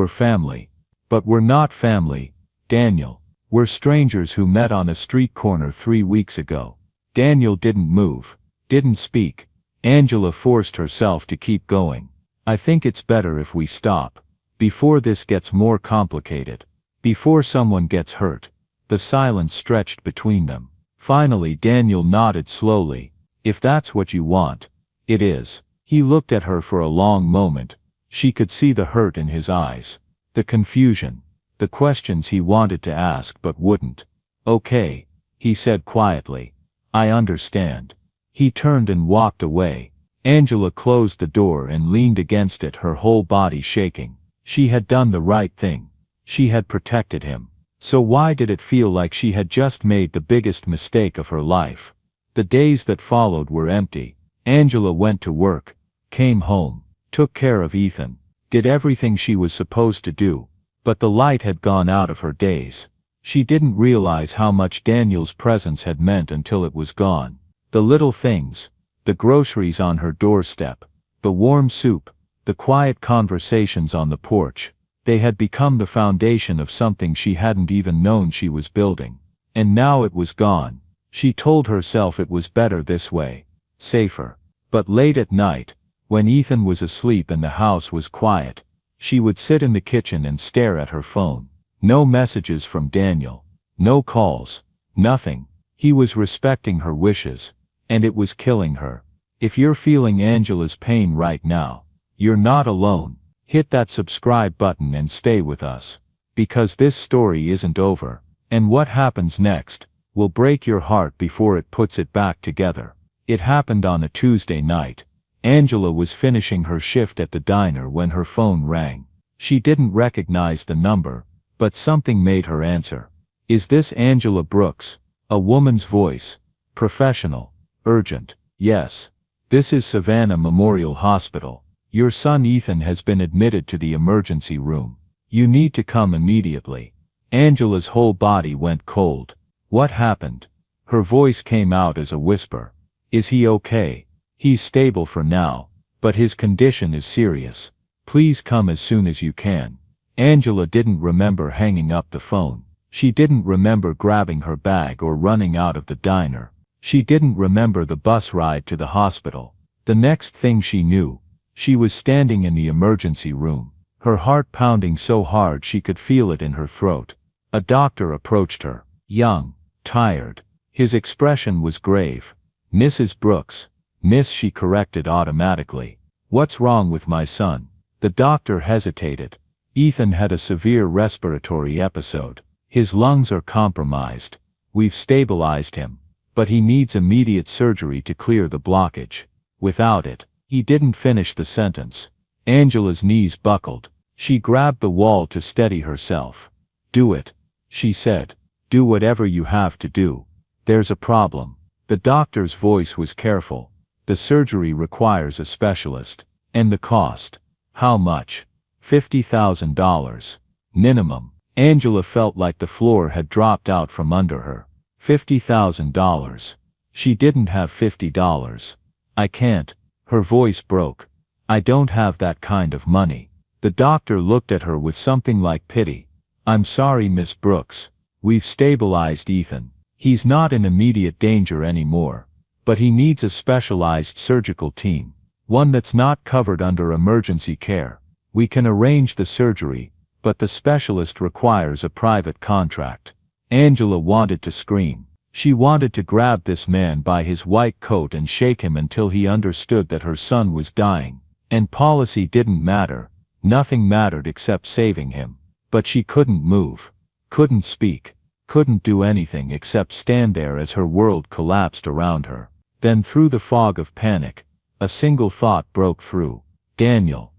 family. But we're not family, Daniel. We're strangers who met on a street corner 3 weeks ago." Daniel didn't move, didn't speak. Angela forced herself to keep going. "I think it's better if we stop. Before this gets more complicated." Before someone gets hurt. The silence stretched between them. Finally Daniel nodded slowly. If that's what you want. It is. He looked at her for a long moment. She could see the hurt in his eyes. The confusion. The questions he wanted to ask but wouldn't. Okay, he said quietly. I understand. He turned and walked away. Angela closed the door and leaned against it, her whole body shaking. She had done the right thing. She had protected him. So why did it feel like she had just made the biggest mistake of her life? The days that followed were empty. Angela went to work, came home, took care of Ethan, did everything she was supposed to do, but the light had gone out of her days. She didn't realize how much Daniel's presence had meant until it was gone. The little things, the groceries on her doorstep, the warm soup, the quiet conversations on the porch, they had become the foundation of something she hadn't even known she was building. And now it was gone. She told herself it was better this way, safer. But late at night, when Ethan was asleep and the house was quiet, she would sit in the kitchen and stare at her phone. No messages from Daniel. No calls. Nothing. He was respecting her wishes. And it was killing her. If you're feeling Angela's pain right now, you're not alone. Hit that subscribe button and stay with us. Because this story isn't over. And what happens next will break your heart before it puts it back together. It happened on a Tuesday night. Angela was finishing her shift at the diner when her phone rang. She didn't recognize the number, but something made her answer. Is this Angela Brooks? A woman's voice. Professional. Urgent. Yes. This is Savannah Memorial Hospital. Your son Ethan has been admitted to the emergency room. You need to come immediately. Angela's whole body went cold. What happened? Her voice came out as a whisper. Is he okay? He's stable for now, but his condition is serious. Please come as soon as you can. Angela didn't remember hanging up the phone. She didn't remember grabbing her bag or running out of the diner. She didn't remember the bus ride to the hospital. The next thing she knew, she was standing in the emergency room, her heart pounding so hard she could feel it in her throat. A doctor approached her, young, tired. His expression was grave. Mrs. Brooks. Miss, she corrected automatically. What's wrong with my son? The doctor hesitated. Ethan had a severe respiratory episode. His lungs are compromised. We've stabilized him, but he needs immediate surgery to clear the blockage. Without it, he didn't finish the sentence. Angela's knees buckled. She grabbed the wall to steady herself. Do it, she said. Do whatever you have to do. There's a problem. The doctor's voice was careful. The surgery requires a specialist. And the cost. How much? $50,000. Minimum. Angela felt like the floor had dropped out from under her. $50,000. She didn't have $50. I can't. Her voice broke. I don't have that kind of money. The doctor looked at her with something like pity. I'm sorry, Miss Brooks. We've stabilized Ethan. He's not in immediate danger anymore. But he needs a specialized surgical team. One that's not covered under emergency care. We can arrange the surgery, but the specialist requires a private contract. Angela wanted to scream. She wanted to grab this man by his white coat and shake him until he understood that her son was dying. And policy didn't matter. Nothing mattered except saving him. But she couldn't move. Couldn't speak. Couldn't do anything except stand there as her world collapsed around her. Then through the fog of panic, a single thought broke through. Daniel.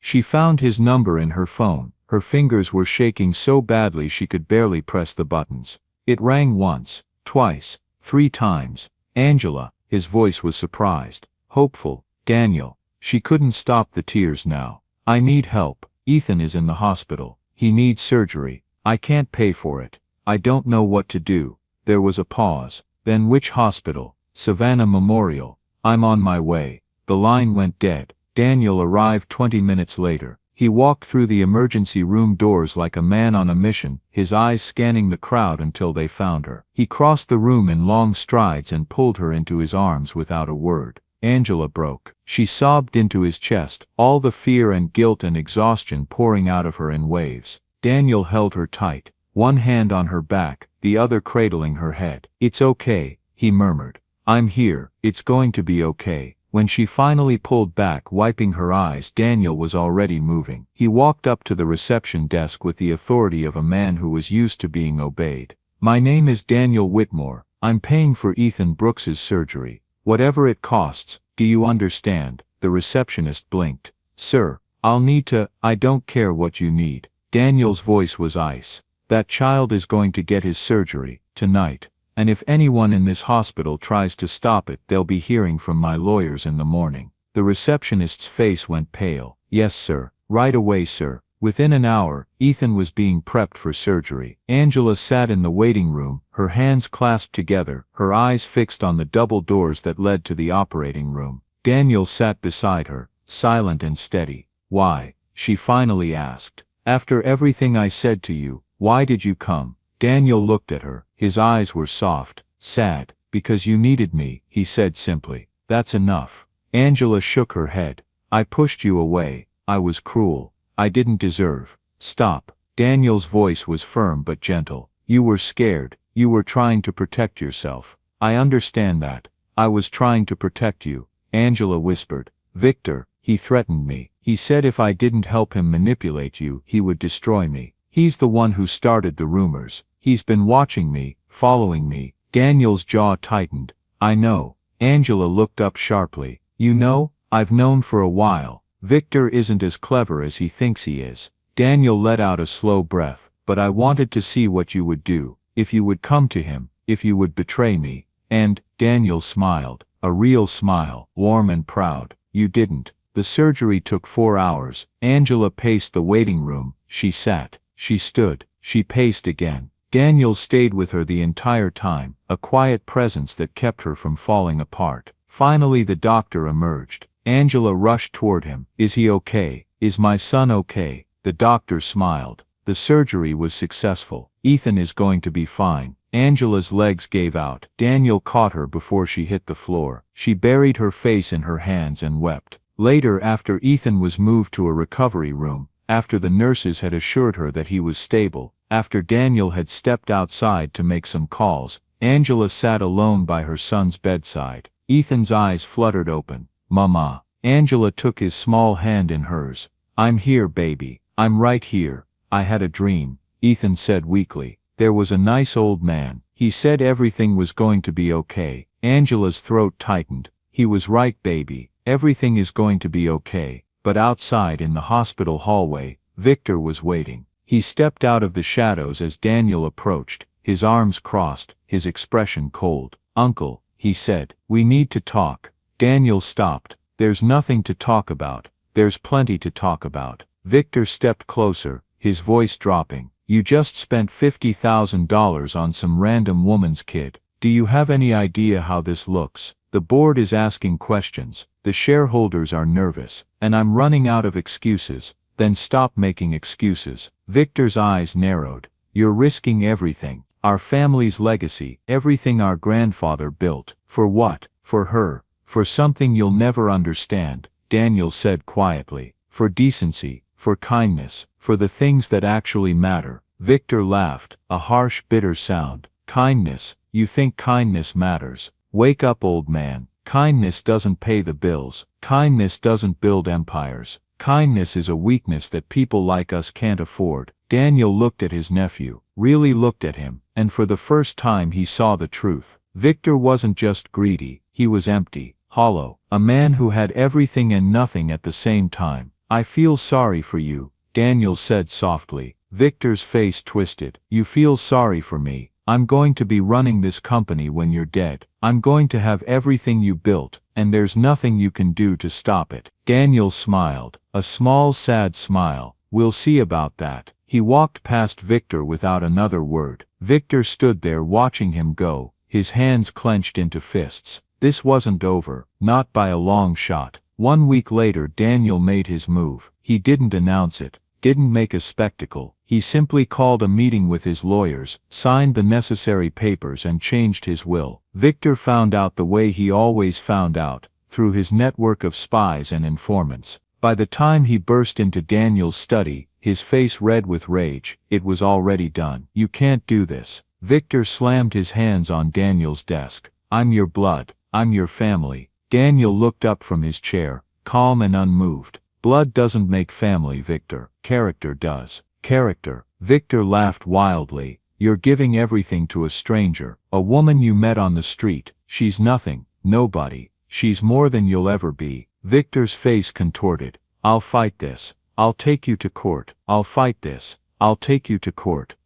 She found his number in her phone. Her fingers were shaking so badly she could barely press the buttons. It rang once, twice, 3 times. Angela, his voice was surprised, hopeful. Daniel. She couldn't stop the tears now. I need help. Ethan is in the hospital. He needs surgery. I can't pay for it. I don't know what to do. There was a pause. Then which hospital? Savannah Memorial. I'm on my way. The line went dead. Daniel arrived 20 minutes later. He walked through the emergency room doors like a man on a mission, his eyes scanning the crowd until they found her. He crossed the room in long strides and pulled her into his arms without a word. Angela broke. She sobbed into his chest, all the fear and guilt and exhaustion pouring out of her in waves. Daniel held her tight, one hand on her back, the other cradling her head. "It's okay," he murmured. "I'm here, it's going to be okay." When she finally pulled back, wiping her eyes, Daniel was already moving. He walked up to the reception desk with the authority of a man who was used to being obeyed. "My name is Daniel Whitmore. I'm paying for Ethan Brooks's surgery. Whatever it costs, do you understand?" The receptionist blinked. "Sir, I'll need to—" "I don't care what you need." Daniel's voice was ice. "That child is going to get his surgery, tonight. And if anyone in this hospital tries to stop it, they'll be hearing from my lawyers in the morning." The receptionist's face went pale. "Yes, sir. Right away, sir." Within an hour, Ethan was being prepped for surgery. Angela sat in the waiting room, her hands clasped together, her eyes fixed on the double doors that led to the operating room. Daniel sat beside her, silent and steady. "Why?" she finally asked. "After everything I said to you, why did you come?" Daniel looked at her. His eyes were soft, sad. "Because you needed me," he said simply. "That's enough." Angela shook her head. "I pushed you away. I was cruel. I didn't deserve." "Stop." Daniel's voice was firm but gentle. "You were scared. You were trying to protect yourself. I understand that. I was trying to protect you." Angela whispered. "Victor, he threatened me. He said if I didn't help him manipulate you, he would destroy me. He's the one who started the rumors. He's been watching me, following me." Daniel's jaw tightened. "I know." Angela looked up sharply. "You know?" "I've known for a while. Victor isn't as clever as he thinks he is." Daniel let out a slow breath. "But I wanted to see what you would do. If you would come to him, if you would betray me." And Daniel smiled. A real smile, warm and proud. "You didn't." The surgery took 4 hours. Angela paced the waiting room. She sat. She stood. She paced again. Daniel stayed with her the entire time, a quiet presence that kept her from falling apart. Finally the doctor emerged. Angela rushed toward him. "Is he okay? Is my son okay?" The doctor smiled. "The surgery was successful. Ethan is going to be fine." Angela's legs gave out. Daniel caught her before she hit the floor. She buried her face in her hands and wept. Later, after Ethan was moved to a recovery room, after the nurses had assured her that he was stable, after Daniel had stepped outside to make some calls, Angela sat alone by her son's bedside. Ethan's eyes fluttered open. "Mama." Angela took his small hand in hers. "I'm here, baby. I'm right here. I had a dream," Ethan said weakly. "There was a nice old man. He said everything was going to be okay." Angela's throat tightened. "He was right, baby. Everything is going to be okay." But outside in the hospital hallway, Victor was waiting. He stepped out of the shadows as Daniel approached, his arms crossed, his expression cold. "Uncle," he said, "we need to talk." Daniel stopped. "There's nothing to talk about. There's plenty to talk about." Victor stepped closer, his voice dropping. "You just spent $50,000 on some random woman's kid. Do you have any idea how this looks? The board is asking questions, the shareholders are nervous, and I'm running out of excuses." "Then stop making excuses." Victor's eyes narrowed. "You're risking everything. Our family's legacy, everything our grandfather built. For what? For her. For something you'll never understand," Daniel said quietly. "For decency, for kindness, for the things that actually matter." Victor laughed, a harsh, bitter sound. "Kindness? You think kindness matters? Wake up, old man. Kindness doesn't pay the bills. Kindness doesn't build empires. Kindness is a weakness that people like us can't afford." Daniel looked at his nephew, really looked at him, and for the first time he saw the truth. Victor wasn't just greedy, he was empty, hollow, a man who had everything and nothing at the same time. "I feel sorry for you," Daniel said softly. Victor's face twisted. "You feel sorry for me? I'm going to be running this company when you're dead. I'm going to have everything you built, and there's nothing you can do to stop it." Daniel smiled, a small sad smile. "We'll see about that." He walked past Victor without another word. Victor stood there watching him go, his hands clenched into fists. This wasn't over, not by a long shot. 1 week later Daniel made his move. He didn't announce it, didn't make a spectacle. He simply called a meeting with his lawyers, signed the necessary papers and changed his will. Victor found out the way he always found out, through his network of spies and informants. By the time he burst into Daniel's study, his face red with rage. It was already done. You can't do this. Victor slammed his hands on Daniel's desk. I'm your blood. I'm your family. Daniel looked up from his chair, calm and unmoved. Blood doesn't make family, Victor. Character does. Character. Victor laughed wildly. You're giving everything to a stranger, a woman you met on the street. She's nothing, nobody. She's more than you'll ever be. Victor's face contorted. I'll fight this. I'll take you to court. I'll fight this. I'll take you to court.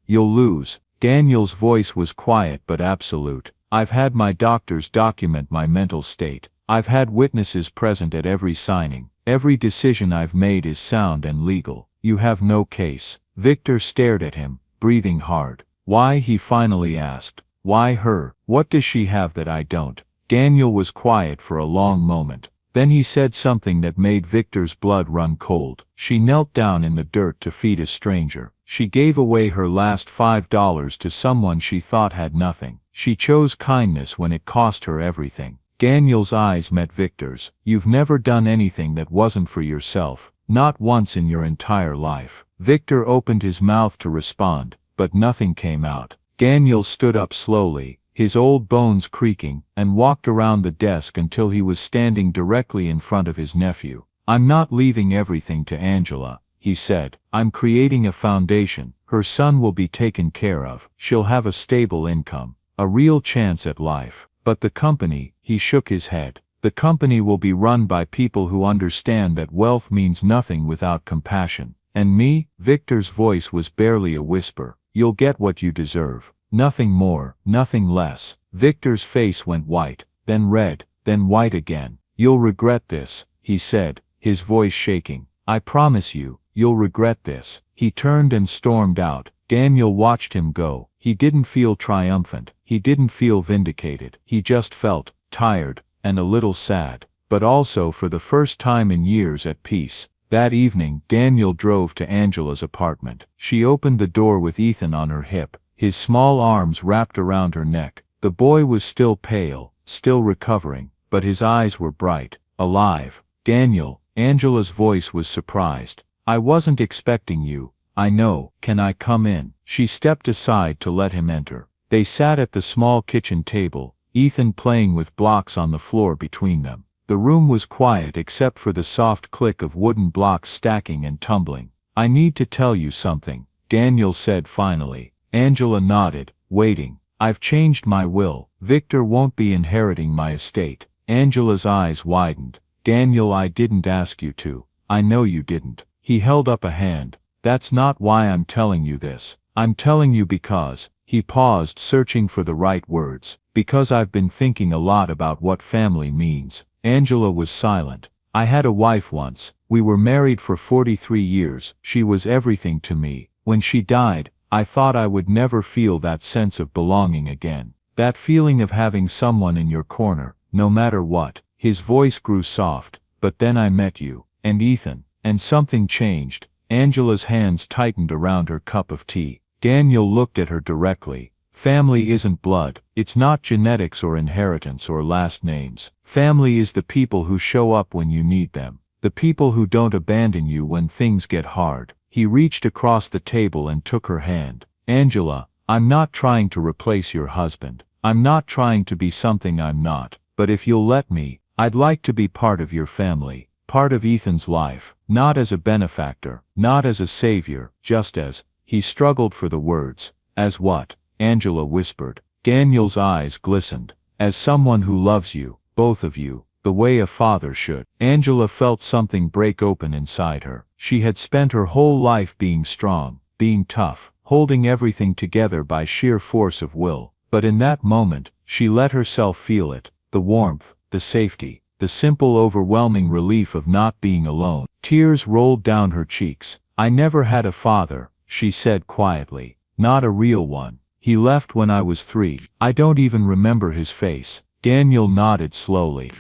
You'll lose. Daniel's voice was quiet but absolute. I've had my doctors document my mental state. I've had witnesses present at every signing. Every decision I've made is sound and legal. You have no case. Victor stared at him, breathing hard. Why, he finally asked. Why her? What does she have that I don't? Daniel was quiet for a long moment. Then he said something that made Victor's blood run cold. She knelt down in the dirt to feed a stranger. She gave away her last $5 to someone she thought had nothing. She chose kindness when it cost her everything. Daniel's eyes met Victor's. You've never done anything that wasn't for yourself. Not once in your entire life. Victor opened his mouth to respond, but nothing came out. Daniel stood up slowly, his old bones creaking, and walked around the desk until he was standing directly in front of his nephew. I'm not leaving everything to Angela, he said. I'm creating a foundation. Her son will be taken care of. She'll have a stable income, a real chance at life. But the company, he shook his head. The company will be run by people who understand that wealth means nothing without compassion. And me? Victor's voice was barely a whisper. You'll get what you deserve. Nothing more, nothing less. Victor's face went white, then red, then white again. You'll regret this, he said, his voice shaking. I promise you, you'll regret this. He turned and stormed out. Daniel watched him go. He didn't feel triumphant. He didn't feel vindicated. He just felt tired and a little sad, but also for the first time in years at peace. That evening, Daniel drove to Angela's apartment. She opened the door with Ethan on her hip, his small arms wrapped around her neck. The boy was still pale, still recovering, but his eyes were bright, alive. Daniel, Angela's voice was surprised. I wasn't expecting you. I know. Can I come in? She stepped aside to let him enter. They sat at the small kitchen table, Ethan playing with blocks on the floor between them. The room was quiet except for the soft click of wooden blocks stacking and tumbling. I need to tell you something, Daniel said finally. Angela nodded, waiting. I've changed my will. Victor won't be inheriting my estate. Angela's eyes widened. Daniel, I didn't ask you to. I know you didn't. He held up a hand. That's not why I'm telling you this. I'm telling you because, he paused, searching for the right words, because I've been thinking a lot about what family means. Angela was silent. I had a wife once. We were married for 43 years. She was everything to me. When she died, I thought I would never feel that sense of belonging again. That feeling of having someone in your corner, no matter what. His voice grew soft. But then I met you, and Ethan, and something changed. Angela's hands tightened around her cup of tea. Daniel looked at her directly. Family isn't blood. It's not genetics or inheritance or last names. Family is the people who show up when you need them. The people who don't abandon you when things get hard. He reached across the table and took her hand. Angela, I'm not trying to replace your husband. I'm not trying to be something I'm not. But if you'll let me, I'd like to be part of your family. Part of Ethan's life. Not as a benefactor. Not as a savior. Just as. He struggled for the words. As what? Angela whispered. Daniel's eyes glistened. As someone who loves you, both of you, the way a father should. Angela felt something break open inside her. She had spent her whole life being strong, being tough, holding everything together by sheer force of will. But in that moment, she let herself feel it. The warmth, the safety, the simple overwhelming relief of not being alone. Tears rolled down her cheeks. I never had a father, she said quietly. Not a real one. He left when I was 3. I don't even remember his face. Daniel nodded slowly.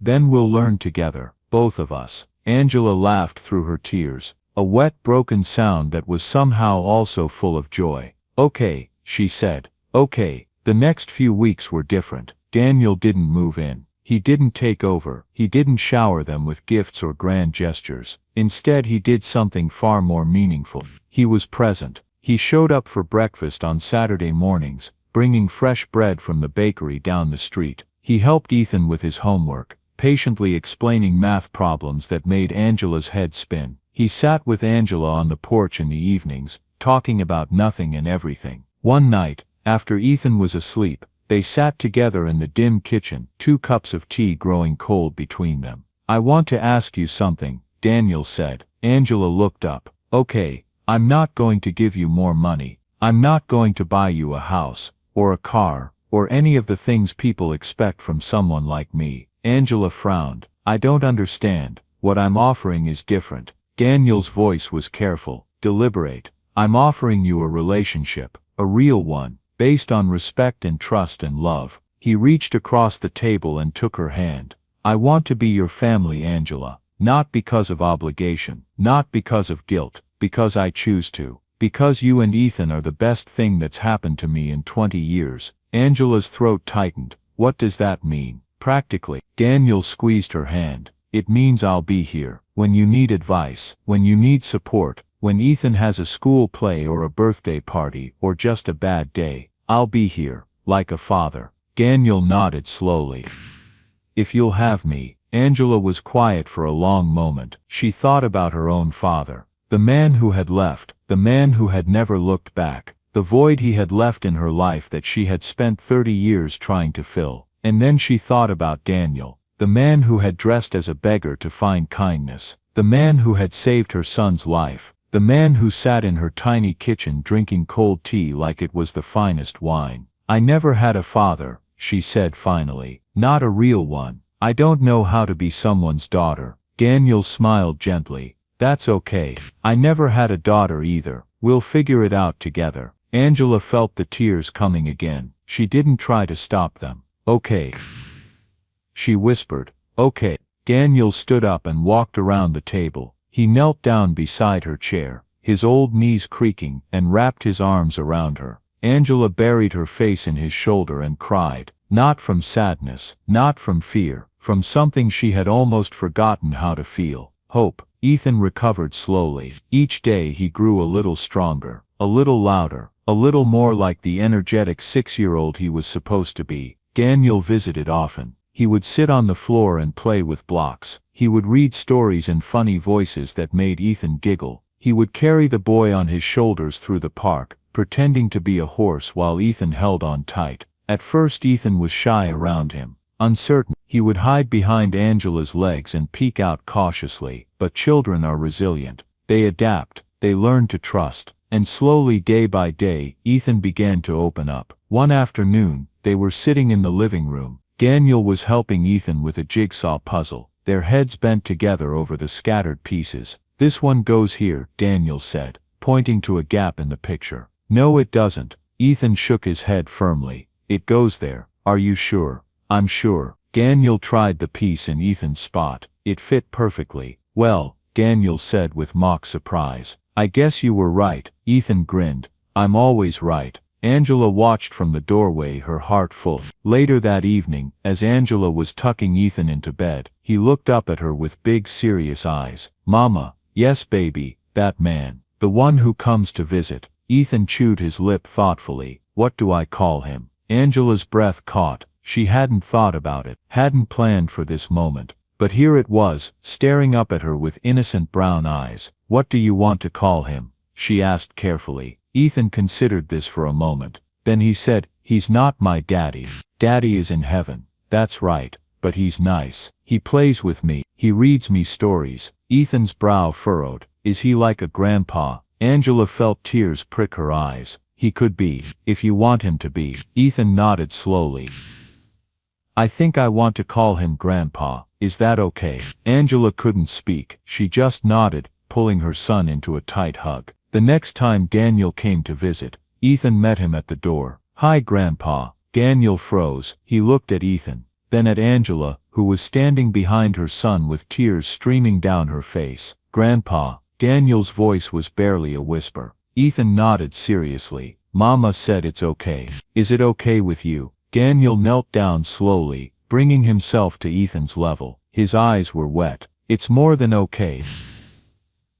Then we'll learn together, both of us. Angela laughed through her tears, a wet, broken sound that was somehow also full of joy. Okay, she said. Okay. The next few weeks were different. Daniel didn't move in. He didn't take over, he didn't shower them with gifts or grand gestures. Instead he did something far more meaningful. He was present. He showed up for breakfast on Saturday mornings, bringing fresh bread from the bakery down the street. He helped Ethan with his homework, patiently explaining math problems that made Angela's head spin. He sat with Angela on the porch in the evenings, talking about nothing and everything. One night, after Ethan was asleep, they sat together in the dim kitchen, 2 cups of tea growing cold between them. "I want to ask you something," Daniel said. Angela looked up. "Okay, I'm not going to give you more money. I'm not going to buy you a house, or a car, or any of the things people expect from someone like me." Angela frowned. "I don't understand. What I'm offering is different." Daniel's voice was careful, deliberate. "I'm offering you a relationship, a real one, based on respect and trust and love." He reached across the table and took her hand. "I want to be your family, Angela. Not because of obligation, not because of guilt, because I choose to. Because you and Ethan are the best thing that's happened to me in 20 years. Angela's throat tightened. "What does that mean, practically?" Daniel squeezed her hand. "It means I'll be here. When you need advice, when you need support, when Ethan has a school play or a birthday party or just a bad day, I'll be here, like a father." Daniel nodded slowly. "If you'll have me." Angela was quiet for a long moment. She thought about her own father. The man who had left, the man who had never looked back, the void he had left in her life that she had spent 30 years trying to fill. And then she thought about Daniel, the man who had dressed as a beggar to find kindness, the man who had saved her son's life, the man who sat in her tiny kitchen drinking cold tea like it was the finest wine. "I never had a father," she said finally. "Not a real one. I don't know how to be someone's daughter." Daniel smiled gently. "That's okay. I never had a daughter either. We'll figure it out together." Angela felt the tears coming again. She didn't try to stop them. "Okay," she whispered. "Okay." Daniel stood up and walked around the table. He knelt down beside her chair, his old knees creaking, and wrapped his arms around her. Angela buried her face in his shoulder and cried. Not from sadness, not from fear, from something she had almost forgotten how to feel. Hope. Ethan recovered slowly. Each day he grew a little stronger, a little louder, a little more like the energetic 6-year-old he was supposed to be. Daniel visited often. He would sit on the floor and play with blocks. He would read stories in funny voices that made Ethan giggle. He would carry the boy on his shoulders through the park, pretending to be a horse while Ethan held on tight. At first Ethan was shy around him, uncertain. He would hide behind Angela's legs and peek out cautiously. But children are resilient. They adapt, they learn to trust. And slowly, day by day, Ethan began to open up. One afternoon, they were sitting in the living room. Daniel was helping Ethan with a jigsaw puzzle, their heads bent together over the scattered pieces. "This one goes here," Daniel said, pointing to a gap in the picture. "No, it doesn't." Ethan shook his head firmly. "It goes there." "Are you sure?" "I'm sure." Daniel tried the piece in Ethan's spot. It fit perfectly. "Well," Daniel said with mock surprise, "I guess you were right." Ethan grinned. "I'm always right." Angela watched from the doorway, her heart full. Later that evening, as Angela was tucking Ethan into bed, he looked up at her with big serious eyes. "Mama." "Yes, baby, that man. The one who comes to visit." Ethan chewed his lip thoughtfully. "What do I call him?" Angela's breath caught. She hadn't thought about it, hadn't planned for this moment. But here it was, staring up at her with innocent brown eyes. "What do you want to call him?" she asked carefully. Ethan considered this for a moment. Then he said, "He's not my daddy. Daddy is in heaven." "That's right, but he's nice. He plays with me. He reads me stories." Ethan's brow furrowed. "Is he like a grandpa?" Angela felt tears prick her eyes. "He could be, if you want him to be." Ethan nodded slowly. "I think I want to call him Grandpa. Is that okay?" Angela couldn't speak. She just nodded, pulling her son into a tight hug. The next time Daniel came to visit, Ethan met him at the door. "Hi, Grandpa." Daniel froze. He looked at Ethan, then at Angela, who was standing behind her son with tears streaming down her face. "Grandpa." Daniel's voice was barely a whisper. Ethan nodded seriously. "Mama said it's okay. Is it okay with you?" Daniel knelt down slowly, bringing himself to Ethan's level. His eyes were wet. "It's more than okay,"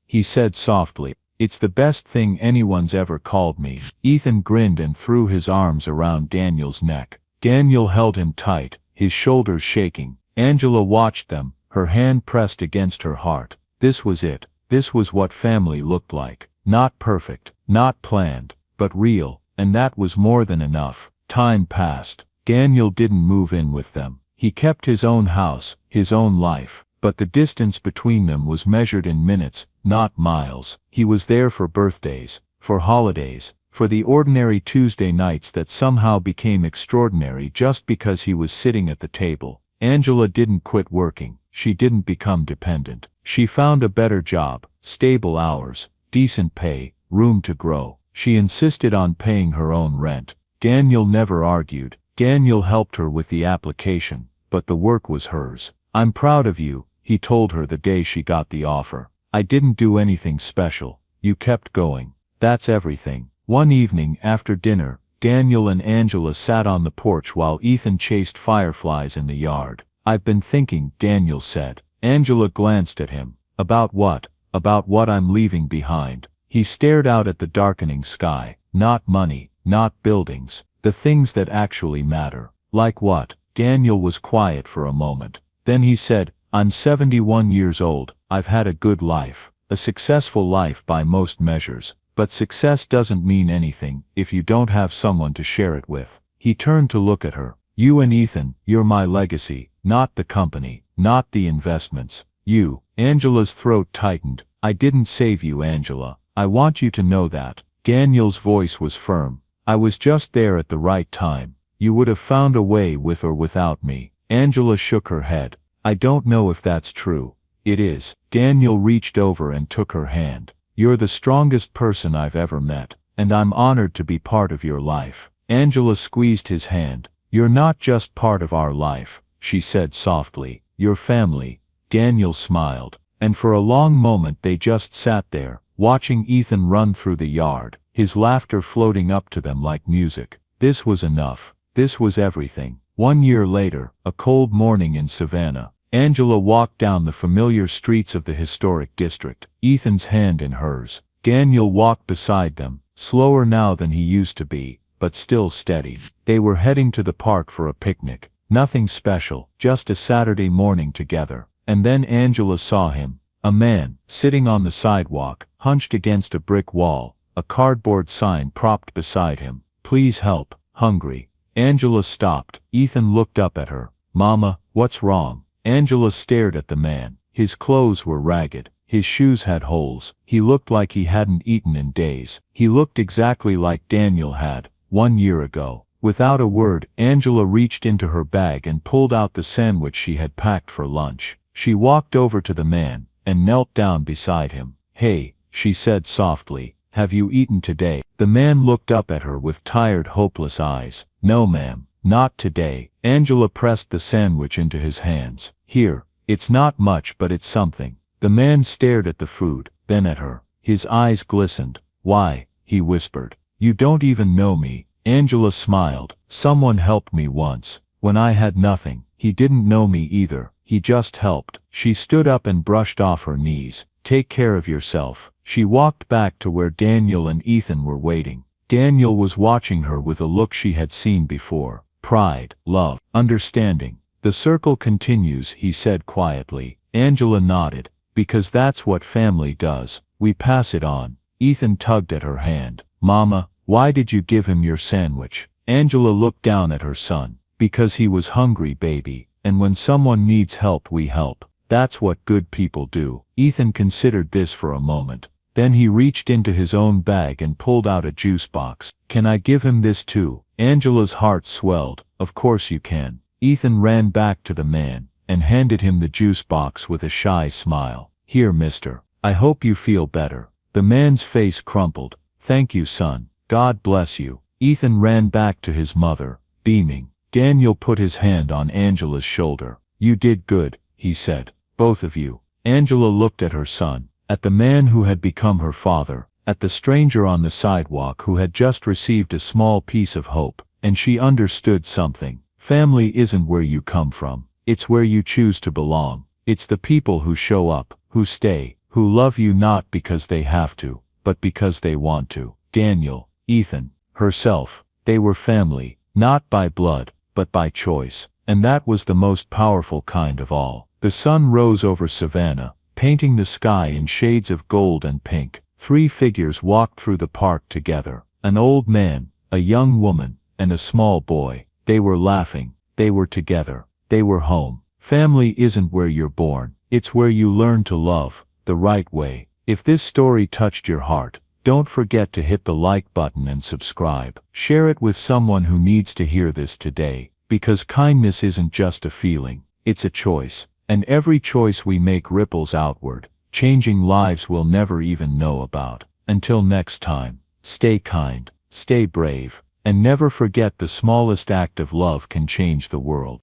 he said softly. "It's the best thing anyone's ever called me." Ethan grinned and threw his arms around Daniel's neck. Daniel held him tight, his shoulders shaking. Angela watched them, her hand pressed against her heart. This was it. This was what family looked like. Not perfect, not planned, but real, and that was more than enough. Time passed. Daniel didn't move in with them. He kept his own house, his own life, but the distance between them was measured in minutes, not miles. He was there for birthdays, for holidays, for the ordinary Tuesday nights that somehow became extraordinary just because he was sitting at the table. Angela didn't quit working. She didn't become dependent. She found a better job, stable hours, decent pay, room to grow. She insisted on paying her own rent. Daniel never argued. Daniel helped her with the application, but the work was hers. "I'm proud of you," he told her the day she got the offer. "I didn't do anything special. You kept going. That's everything." One evening after dinner, Daniel and Angela sat on the porch while Ethan chased fireflies in the yard. "I've been thinking," Daniel said. Angela glanced at him. "About what?" "About what I'm leaving behind." He stared out at the darkening sky. "Not money, not buildings. The things that actually matter." "Like what?" Daniel was quiet for a moment. Then he said, "I'm 71 years old. I've had a good life. A successful life by most measures. But success doesn't mean anything if you don't have someone to share it with." He turned to look at her. "You and Ethan, you're my legacy, not the company, not the investments. You." Angela's throat tightened. "I didn't save you, Angela. I want you to know that." Daniel's voice was firm. "I was just there at the right time. You would have found a way with or without me." Angela shook her head. "I don't know if that's true." "It is." Daniel reached over and took her hand. "You're the strongest person I've ever met, and I'm honored to be part of your life." Angela squeezed his hand. "You're not just part of our life," she said softly. "You're family." Daniel smiled, and for a long moment they just sat there, watching Ethan run through the yard, his laughter floating up to them like music. This was enough. This was everything. 1 year later, a cold morning in Savannah, Angela walked down the familiar streets of the historic district, Ethan's hand in hers. Daniel walked beside them, slower now than he used to be, but still steady. They were heading to the park for a picnic. Nothing special, just a Saturday morning together. And then Angela saw him, a man, sitting on the sidewalk, hunched against a brick wall, a cardboard sign propped beside him. "Please help, hungry." Angela stopped. Ethan looked up at her. "Mama, what's wrong?" Angela stared at the man. His clothes were ragged. His shoes had holes. He looked like he hadn't eaten in days. He looked exactly like Daniel had, 1 year ago. Without a word, Angela reached into her bag and pulled out the sandwich she had packed for lunch. She walked over to the man, and knelt down beside him. "Hey," she said softly, "have you eaten today?" The man looked up at her with tired, hopeless eyes. "No, ma'am, not today." Angela pressed the sandwich into his hands. "Here, it's not much but it's something." The man stared at the food, then at her. His eyes glistened. "Why?" he whispered. "You don't even know me." Angela smiled. "Someone helped me once, when I had nothing. He didn't know me either. He just helped." She stood up and brushed off her knees. "Take care of yourself." She walked back to where Daniel and Ethan were waiting. Daniel was watching her with a look she had seen before. Pride, love, understanding. "The circle continues," he said quietly. Angela nodded. "Because that's what family does. We pass it on." Ethan tugged at her hand. "Mama, why did you give him your sandwich?" Angela looked down at her son. "Because he was hungry, baby. And when someone needs help, we help. That's what good people do." Ethan considered this for a moment. Then he reached into his own bag and pulled out a juice box. "Can I give him this too?" Angela's heart swelled. "Of course you can." Ethan ran back to the man, and handed him the juice box with a shy smile. "Here, mister. I hope you feel better." The man's face crumpled. "Thank you, son. God bless you." Ethan ran back to his mother, beaming. Daniel put his hand on Angela's shoulder. "You did good," he said. "Both of you." Angela looked at her son, at the man who had become her father, at the stranger on the sidewalk who had just received a small piece of hope, and she understood something. Family isn't where you come from, it's where you choose to belong. It's the people who show up, who stay, who love you not because they have to, but because they want to. Daniel, Ethan, herself, they were family, not by blood, but by choice. And that was the most powerful kind of all. The sun rose over Savannah, painting the sky in shades of gold and pink. 3 figures walked through the park together. An old man, a young woman, and a small boy. They were laughing, they were together, they were home. Family isn't where you're born, it's where you learn to love, the right way. If this story touched your heart, don't forget to hit the like button and subscribe. Share it with someone who needs to hear this today, because kindness isn't just a feeling, it's a choice. And every choice we make ripples outward, changing lives we'll never even know about. Until next time, stay kind, stay brave, and never forget the smallest act of love can change the world.